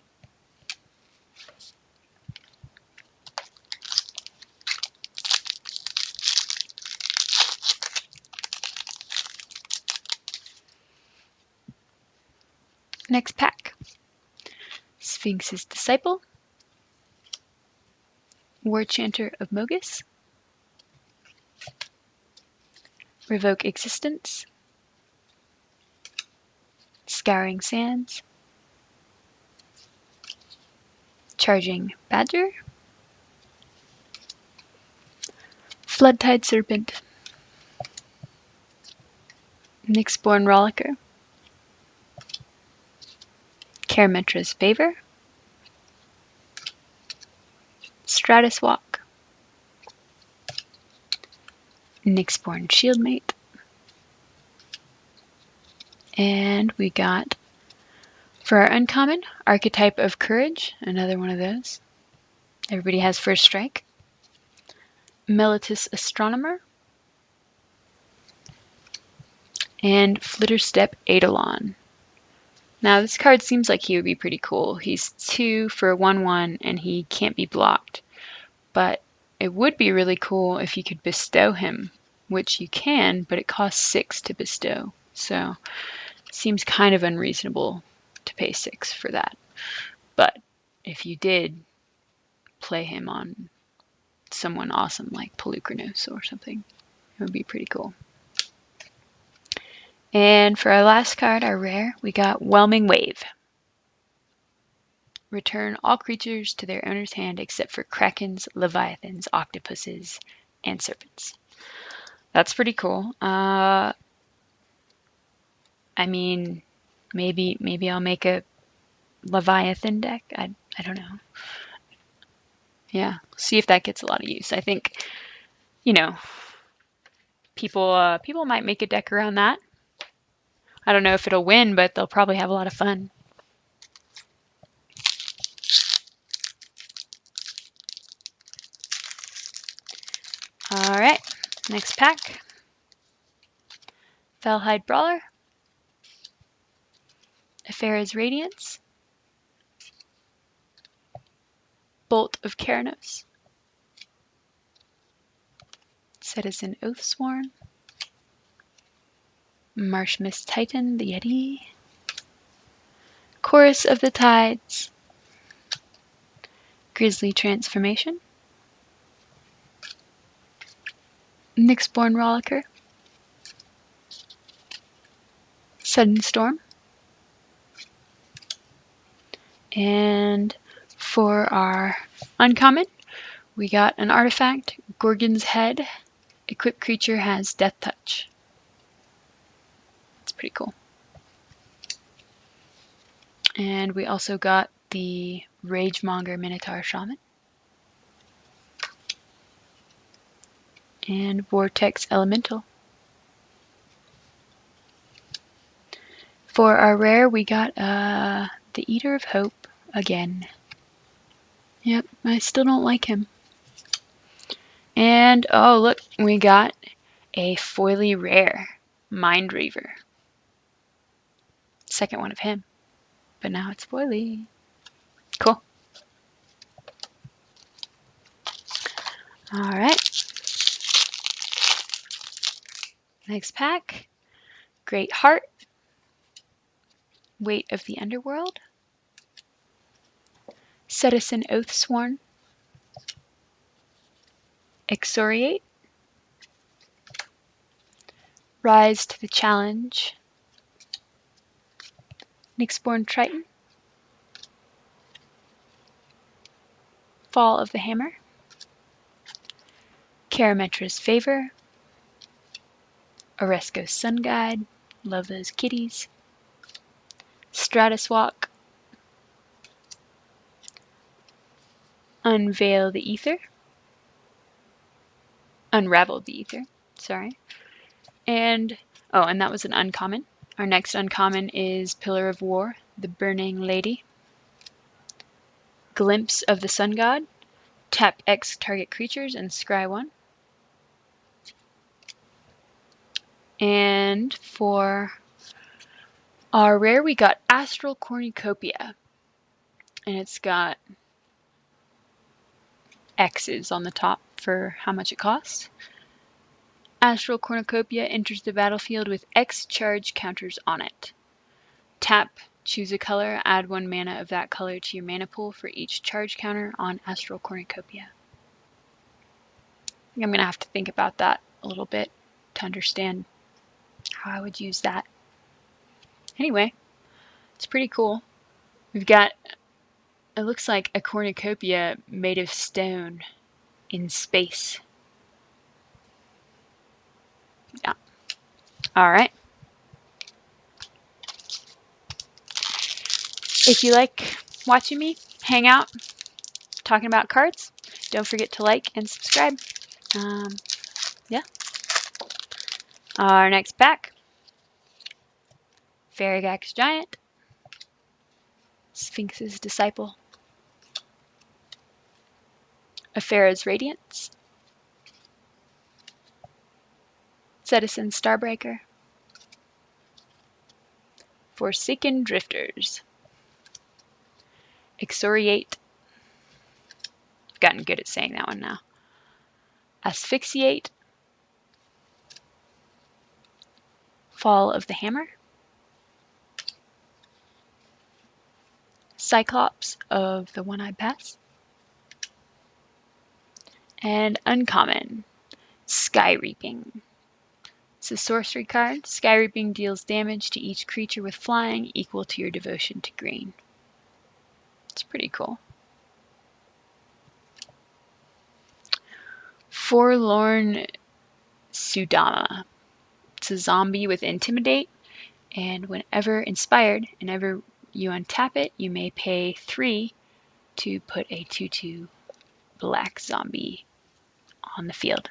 Next pack. Sphinx's Disciple. War Chanter of Mogus. Revoke Existence. Scouring Sands. Charging Badger. Floodtide Serpent. Nyxborn Rollicker. Karametra's Favor. Stratus Walk. Nyxborn Shieldmate. And we got, for our uncommon, Archetype of Courage, another one of those. Everybody has First Strike. Mellitus Astronomer. And Flitterstep Eidolon. Now this card seems like he would be pretty cool. He's 2 for a 1/1 and he can't be blocked. But it would be really cool if you could bestow him, which you can, but it costs 6 to bestow. So it seems kind of unreasonable to pay 6 for that. But if you did play him on someone awesome like Pelucranos or something, it would be pretty cool. And for our last card, our rare, we got Whelming Wave. Return all creatures to their owner's hand except for krakens, leviathans, octopuses, and serpents. That's pretty cool. I mean, maybe I'll make a leviathan deck. I don't know. Yeah, see if that gets a lot of use. I think, you know, people might make a deck around that. I don't know if it'll win, but they'll probably have a lot of fun. All right, next pack. Felhide Brawler. Ephara's Radiance. Bolt of Karanos. Citizen Oathsworn. Marshmist Titan, the Yeti. Chorus of the Tides. Grizzly Transformation. Nyxborn Rollicker. Sudden Storm. And for our uncommon, we got an artifact, Gorgon's Head. Equipped creature has Death Touch. It's pretty cool. And we also got the Ragemonger Minotaur Shaman. And Vortex Elemental. For our rare, we got the Eater of Hope again. Yep, I still don't like him. And, oh look, we got a foily rare, Mindreaver. Second one of him. But now it's foily. Cool. Alright. Next pack. Great Heart. Weight of the Underworld. Citizen Oathsworn. Excoriate. Rise to the Challenge. Nyxborn Triton. Fall of the Hammer. Karametra's Favor. Oresco's Sun Guide. Love those kitties. Stratus Walk. Unveil the Ether. Unravel the Ether, sorry. And, oh, and that was an uncommon. Our next uncommon is Pillar of War, the Burning Lady. Glimpse of the Sun God. Tap X target creatures and scry 1. And for our rare, we got Astral Cornucopia. And it's got X's on the top for how much it costs. Astral Cornucopia enters the battlefield with X charge counters on it. Tap, choose a color, add 1 mana of that color to your mana pool for each charge counter on Astral Cornucopia. I think I'm going to have to think about that a little bit to understand how I would use that. Anyway, it's pretty cool. We've got, it looks like a cornucopia made of stone in space. Yeah. All right. If you like watching me hang out talking about cards, don't forget to like and subscribe. Yeah. Our next pack, Faragax Giant, Sphinx's Disciple, Ephara's Radiance, Citizen Starbreaker, Forsaken Drifters, Excoriate, I've gotten good at saying that one now, Asphyxiate, Fall of the Hammer, Cyclops of the One-Eyed Pass, and uncommon, Sky Reaping. It's a sorcery card. Sky Reaping deals damage to each creature with flying equal to your devotion to green. It's pretty cool. Forlorn Sudama. It's a zombie with Intimidate, and whenever inspired, whenever you untap it, you may pay 3 to put a 2/2 black zombie on the field.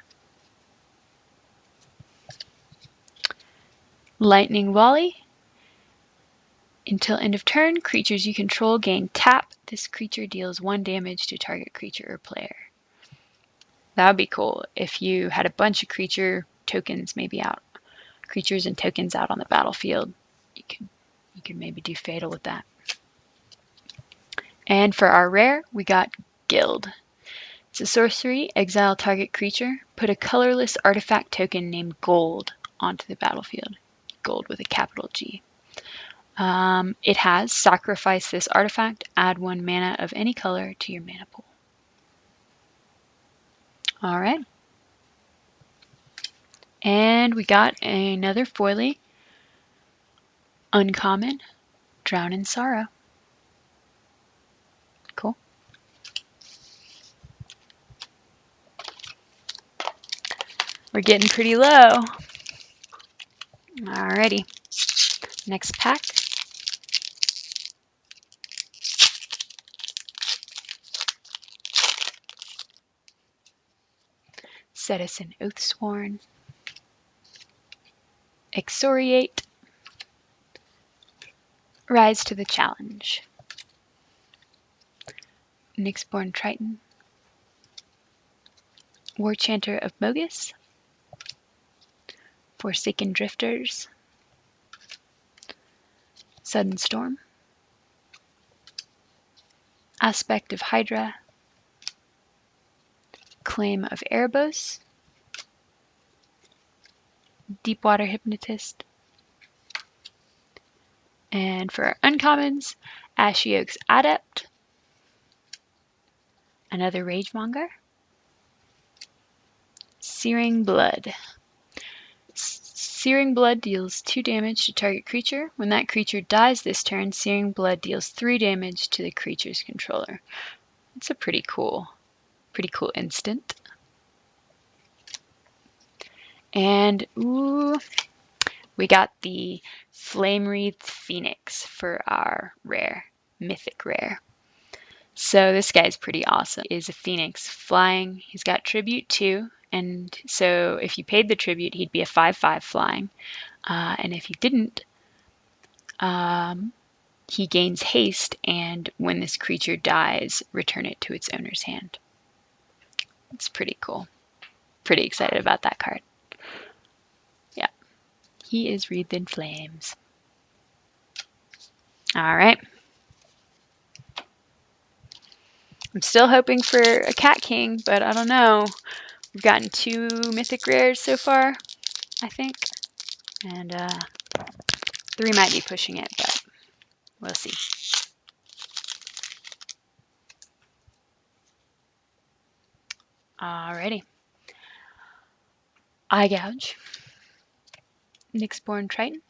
Lightning Volley. Until end of turn, creatures you control gain tap. This creature deals 1 damage to target creature or player. That would be cool if you had a bunch of creature tokens maybe out, creatures and tokens out on the battlefield. You could maybe do Fatal with that. And for our rare, we got Gild. It's a sorcery, exile target creature, put a colorless artifact token named Gold onto the battlefield. Gold with a capital G. It has sacrifice this artifact, add 1 mana of any color to your mana pool. All right. And we got another foily, uncommon, Drown in Sorrow. Cool. We're getting pretty low. Alrighty. Next pack. Citizen Oathsworn. Excoriate. Rise to the Challenge. Nyxborn Triton. War Chanter of Mogus. Forsaken Drifters. Sudden Storm. Aspect of Hydra. Claim of Erebos. Deepwater Hypnotist. And for our uncommons, Ashy Oak's Adept. Another Ragemonger. Searing Blood. Searing Blood deals 2 damage to target creature. When that creature dies this turn, Searing Blood deals 3 damage to the creature's controller. It's a pretty cool instant. And ooh, we got the Flame-Wreathed Phoenix for our rare, mythic rare. So this guy's pretty awesome. He is a Phoenix flying. He's got Tribute 2, and so if you paid the tribute, he'd be a 5/5 flying, and if you didn't, he gains haste, and when this creature dies, return it to its owner's hand. It's pretty cool. Pretty excited about that card. Yeah, he is wreathed in flames. All right. I'm still hoping for a Cat King, but I don't know. We've gotten 2 mythic rares so far, I think, and 3 might be pushing it, but we'll see. Alrighty. Eye Gouge, Nyxborn Triton,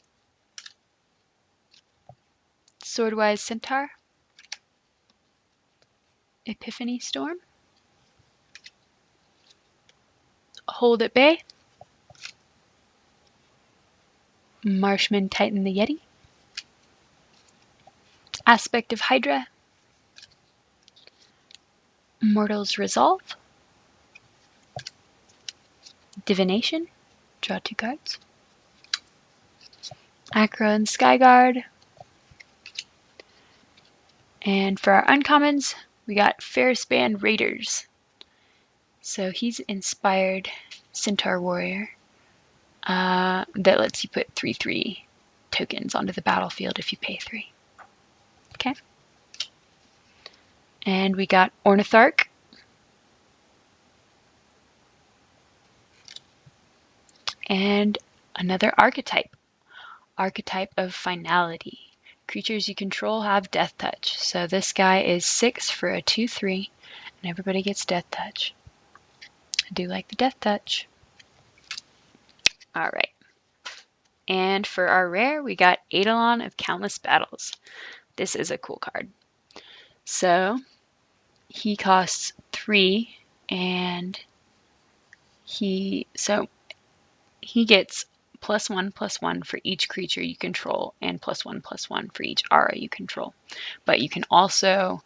Swordwise Centaur, Epiphany Storm, Hold at Bay, Marshman Titan the Yeti, Aspect of Hydra, Mortal's Resolve, Divination, draw 2 cards, Acra and Skyguard, and for our uncommons, we got Ferrisband Raiders. So he's inspired Centaur Warrior that lets you put 3/3 tokens onto the battlefield if you pay 3. Okay. And we got Ornitharch, and another archetype of Finality. Creatures you control have Death Touch. So this guy is 6 for a 2/3, and everybody gets Death Touch. I do like the Death Touch. All right. And for our rare, we got Eidolon of Countless Battles. This is a cool card. So he costs 3, and he gets +1/+1 for each creature you control, and +1/+1 for each aura you control. But you can also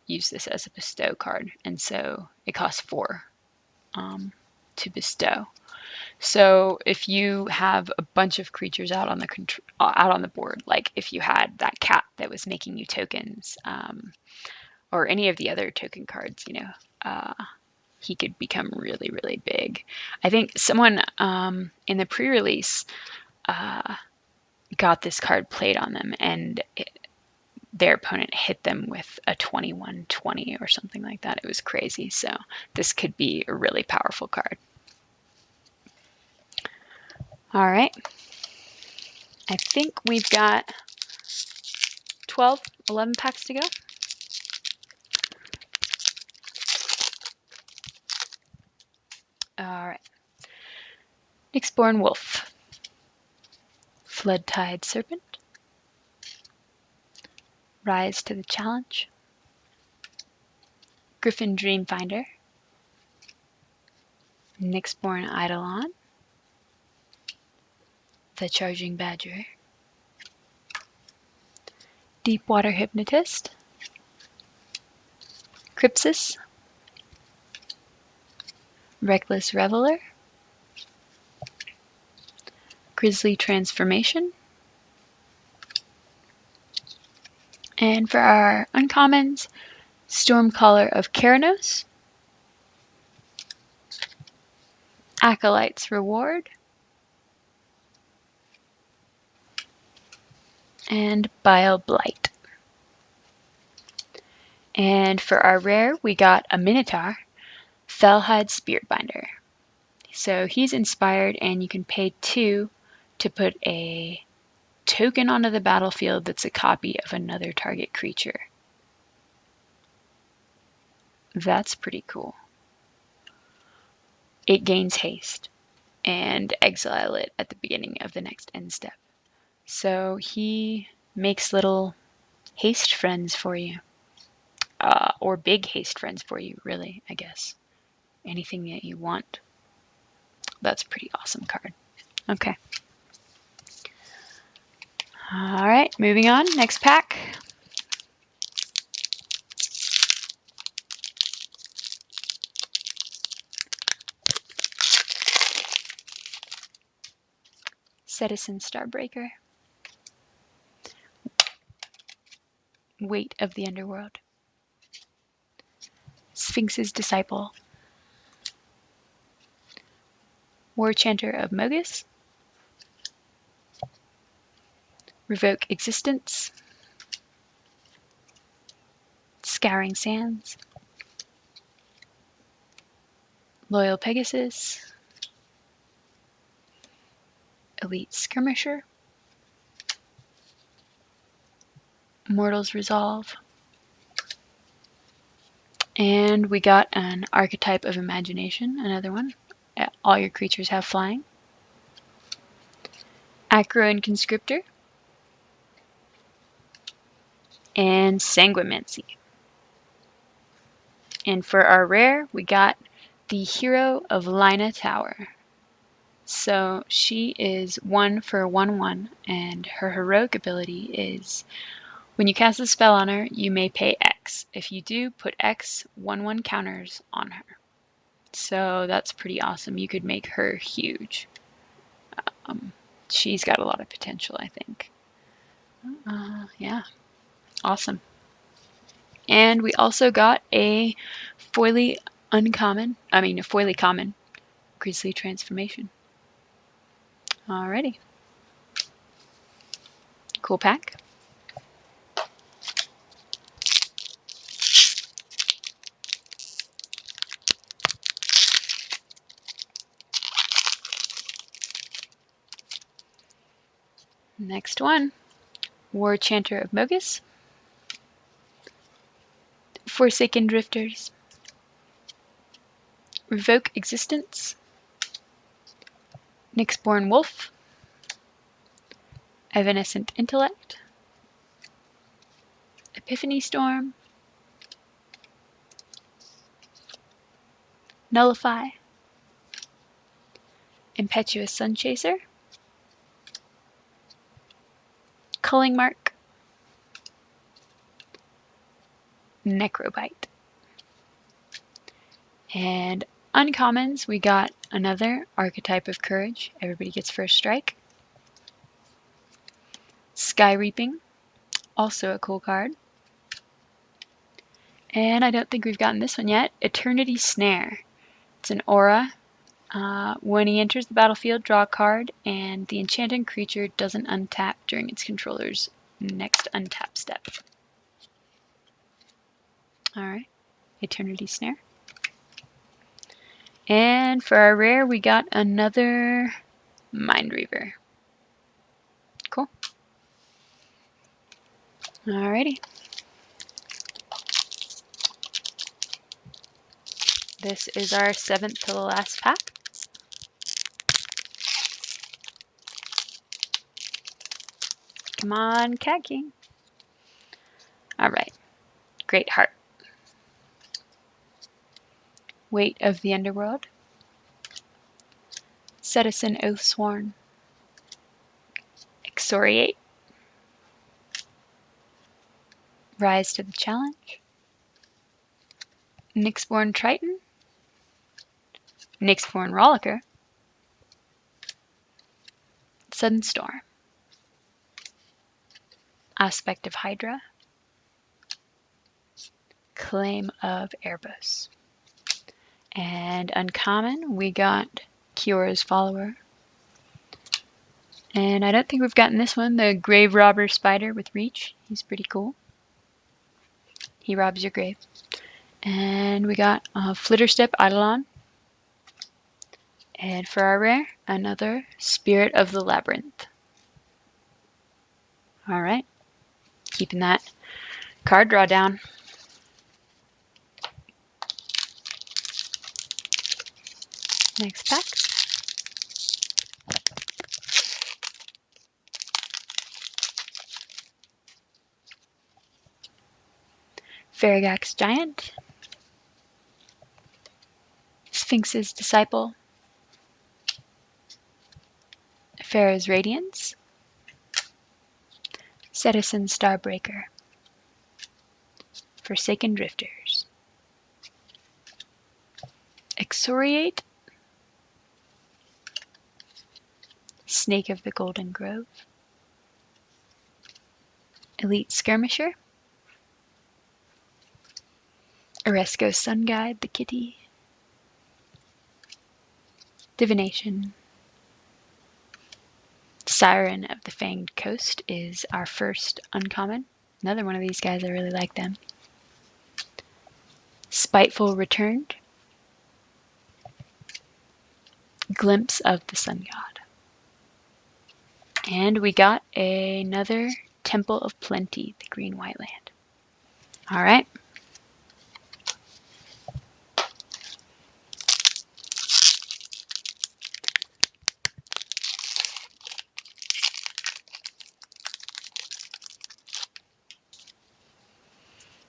use this as a bestow card, and so it costs 4 to bestow. So if you have a bunch of creatures out on the board, like if you had that cat that was making you tokens, or any of the other token cards, he could become really, really big. I think someone in the pre-release got this card played on them, and their opponent hit them with a 21/20 or something like that. It was crazy. So this could be a really powerful card. All right. I think we've got 11 packs to go. All right. Nyxborn Wolf, Floodtide Serpent, Rise to the Challenge, Griffin Dreamfinder, Nyxborn Eidolon, the Charging Badger, Deepwater Hypnotist, Crypsis, Reckless Reveler, Grisly Transformation, and for our uncommons, Stormcaller of Keranos, Acolyte's Reward, and Bile Blight. And for our rare, we got a Minotaur, Felhide Spiritbinder. So he's inspired, and you can pay 2 to put a token onto the battlefield that's a copy of another target creature. That's pretty cool. It gains haste, and exile it at the beginning of the next end step. So he makes little haste friends for you. Or big haste friends for you, really, I guess. Anything that you want. That's a pretty awesome card. Okay. All right, moving on. Next pack. Citizen Starbreaker. Weight of the Underworld. Sphinx's Disciple. War Chanter of Mogus. Revoke Existence. Scouring Sands. Loyal Pegasus. Elite Skirmisher. Mortal's Resolve. And we got an Archetype of Imagination, another one. All your creatures have flying. Acro and Conscriptor. And Sanguimancy. And for our rare, we got the Hero of Leina Tower. So she is 1 for 1/1, and her heroic ability is when you cast a spell on her, you may pay X. If you do, put X 1/1 counters on her. So that's pretty awesome. You could make her huge. She's got a lot of potential, I think. Yeah, awesome. And we also got a foily common Grisly Transformation. Alrighty. Cool pack. Next one. War Chanter of Mogus. Forsaken Drifters. Revoke Existence. Nyxborn Wolf. Evanescent Intellect. Epiphany Storm. Nullify. Impetuous Sunchaser. Culling Mark. Necrobite. And uncommons, we got another Archetype of Courage. Everybody gets first strike. Sky Reaping, also a cool card. And I don't think we've gotten this one yet. Eternity Snare. It's an aura. When he enters the battlefield, draw a card, and the enchanted creature doesn't untap during its controller's next untap step. Alright, Eternity Snare. And for our rare, we got another Mindreaver. Cool. Alrighty. This is our 7th to the last pack. Come on, Cat King. Alright. Great Heart. Weight of the Underworld. Citizen Oathsworn. Excoriate. Rise to the Challenge. Nyxborn Triton. Nyxborn Rollicker. Sudden Storm. Aspect of Hydra. Claim of Erebos. And uncommon, we got Kiora's Follower. And I don't think we've gotten this one, the Grave Robber Spider with Reach. He's pretty cool. He robs your grave. And we got Flitterstep Eidolon. And for our rare, another Spirit of the Labyrinth. Alright. Keeping that card draw down. Next pack. Farragax Giant. Sphinx's Disciple. Ephara's Radiance. Citizen Starbreaker. Forsaken Drifters. Excoriate. Snake of the Golden Grove, Elite Skirmisher, Oresco Sun Guide, the kitty, Divination, Siren of the Fanged Coast is our first uncommon. Another one of these guys, I really like them. Spiteful Returned, Glimpse of the Sun God. And we got another Temple of Plenty, the green-white land. Alright.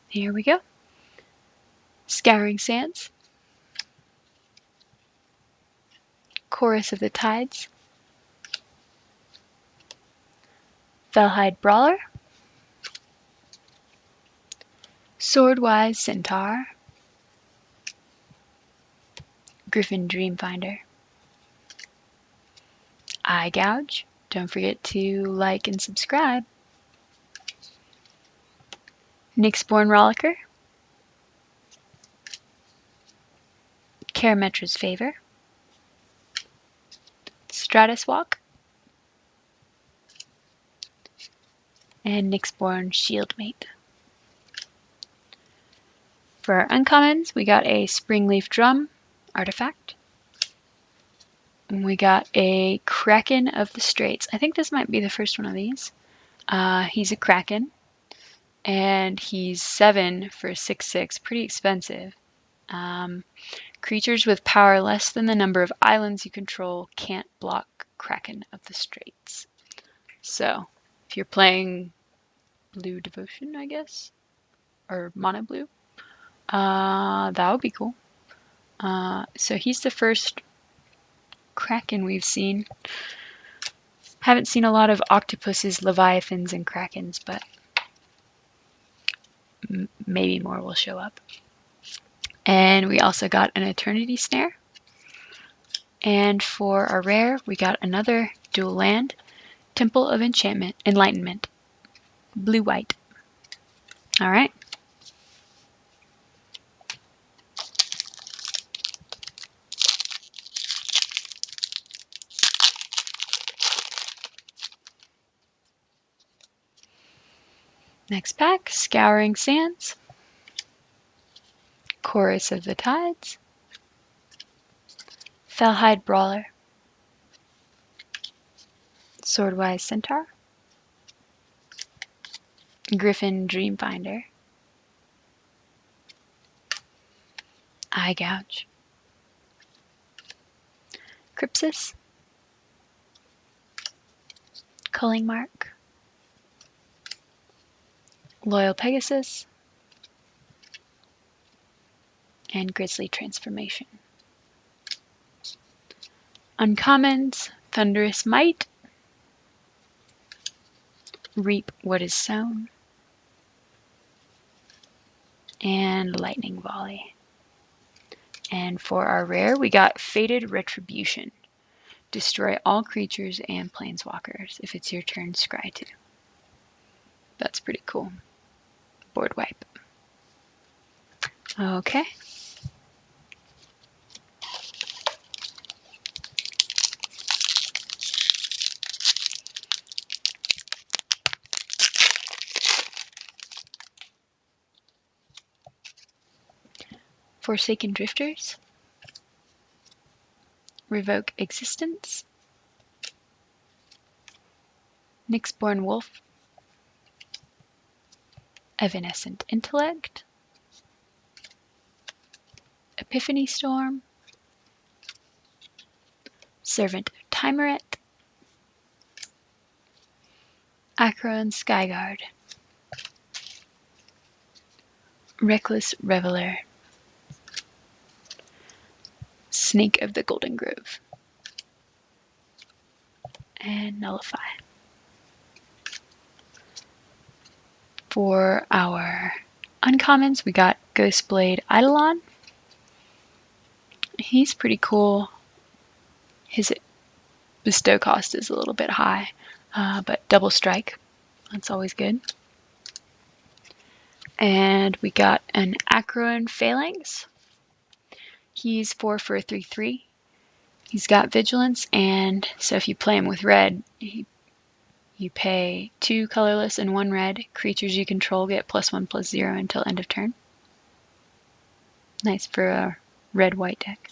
Here we go. Scouring Sands, Chorus of the Tides, Felhide Brawler, Swordwise Centaur, Griffin Dreamfinder, Eye Gouge. Don't forget to like and subscribe. Nyxborn Rollicker, Karametra's Favor, Stratus Walk, and Nyxborn Shieldmate. For our uncommons, we got a Springleaf Drum artifact. And we got a Kraken of the Straits. I think this might be the first one of these. He's a Kraken, and he's 7 for 6/6, pretty expensive. Creatures with power less than the number of islands you control can't block Kraken of the Straits. So, if you're playing Blue Devotion, I guess, or Mono Blue, that would be cool. So he's the first Kraken we've seen. Haven't seen a lot of octopuses, leviathans, and krakens, but maybe more will show up. And we also got an Eternity Snare. And for our rare, we got another dual land, Temple of Enlightenment, blue-white. All right. Next pack, Scouring Sands, Chorus of the Tides, Felhide Brawler, Swordwise Centaur, Griffin Dreamfinder, Eye Gouge, Crypsis, Culling Mark, Loyal Pegasus, and Grizzly Transformation. Uncommons, Thunderous Might, Reap What Is Sown, and Lightning Volley. And for our rare, we got Fated Retribution. Destroy all creatures and planeswalkers. If it's your turn, scry 2. That's pretty cool. Board wipe. Okay. Forsaken Drifters, Revoke Existence, Nyxborn Wolf, Evanescent Intellect, Epiphany Storm, Servant of Timeret, Acheron Skyguard, Reckless Reveler, Snake of the Golden Grove, and Nullify. For our uncommons, we got Ghostblade Eidolon. He's pretty cool. His bestow cost is a little bit high, but double strike, that's always good. And we got an Acroan Phalanx. He's 4 for a 3/3. He's got vigilance, and so if you play him with red, you pay 2 colorless and 1 red. Creatures you control get +1/+0 until end of turn. Nice for a red-white deck.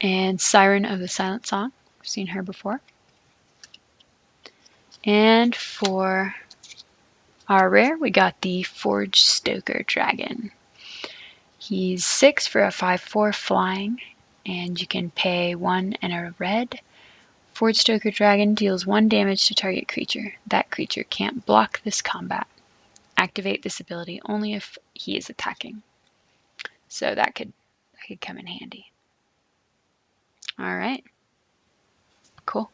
And Siren of the Silent Song. We've seen her before. And for our rare, we got the Forgestoker Dragon. He's 6 for a 5/4 flying, and you can pay 1 and a red. Forgestoker Dragon deals 1 damage to target creature. That creature can't block this combat. Activate this ability only if he is attacking. So that could come in handy. All right, cool.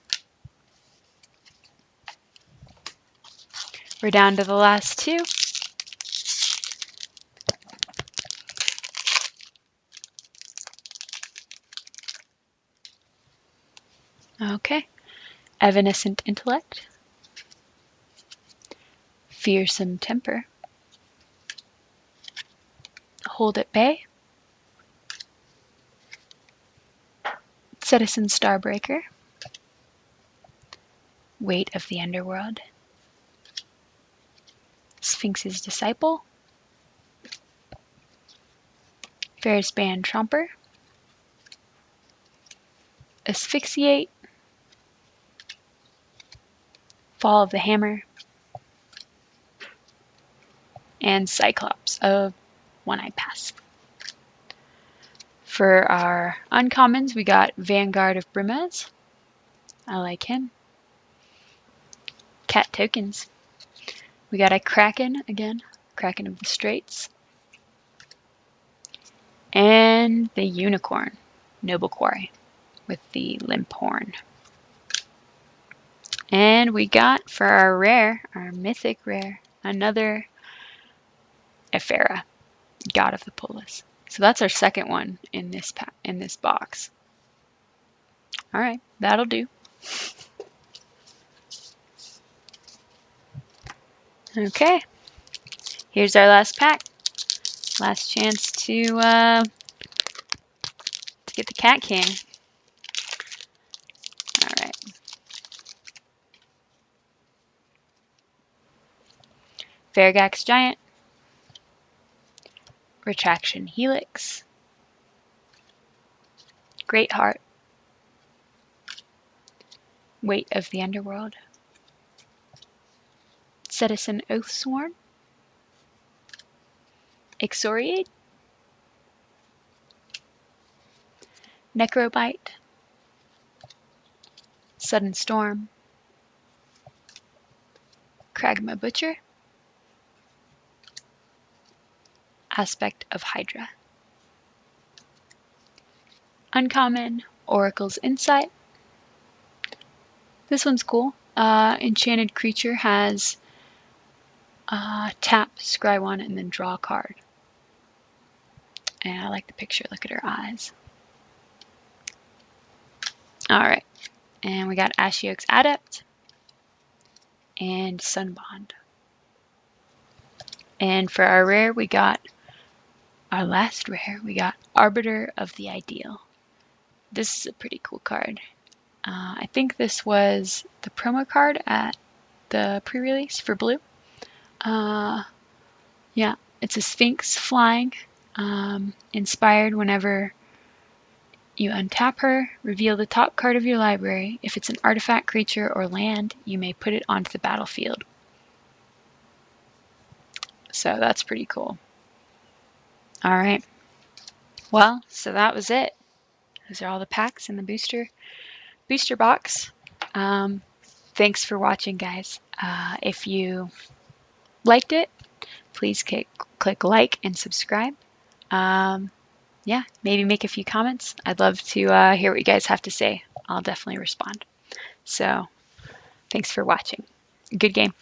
We're down to the last 2. Okay, Evanescent Intellect, Fearsome Temper, Hold at Bay, Citizen Starbreaker, Weight of the Underworld, Sphinx's Disciple, Ferris Band Tromper, Asphyxiate, Fall of the Hammer, and Cyclops of One-Eyed Pass. For our uncommons, we got Vanguard of Brimaz. I like him. Cat tokens. We got a Kraken again, Kraken of the Straits. And the Unicorn, Noble Quarry, with the Limp Horn. And we got for our rare, our mythic rare, another Ephara, God of the Polis. So that's our second one in this box. All right, that'll do. Okay, here's our last pack. Last chance to get the Cat King. All right. Varagax Giant, Retraction Helix, Great Heart, Weight of the Underworld, Citizen Oathsworn, Exoriate, Necrobite, Sudden Storm, Kragma Butcher, Aspect of Hydra. Uncommon, Oracle's Insight. This one's cool. Enchanted creature has tap, scry 1, and then draw a card. And I like the picture. Look at her eyes. Alright. And we got Ashiok's Adept and Sunbond. And for our rare, we got our last rare. We got Arbiter of the Ideal. This is a pretty cool card. I think this was the promo card at the pre-release for blue. Yeah, it's a Sphinx flying, inspired. Whenever you untap her, reveal the top card of your library. If it's an artifact, creature, or land, you may put it onto the battlefield. So that's pretty cool. All right. Well, so that was it. Those are all the packs in the booster box. Thanks for watching, guys. If you liked it, please click like and subscribe. Yeah, maybe make a few comments. I'd love to hear what you guys have to say. I'll definitely respond. So thanks for watching. Good game.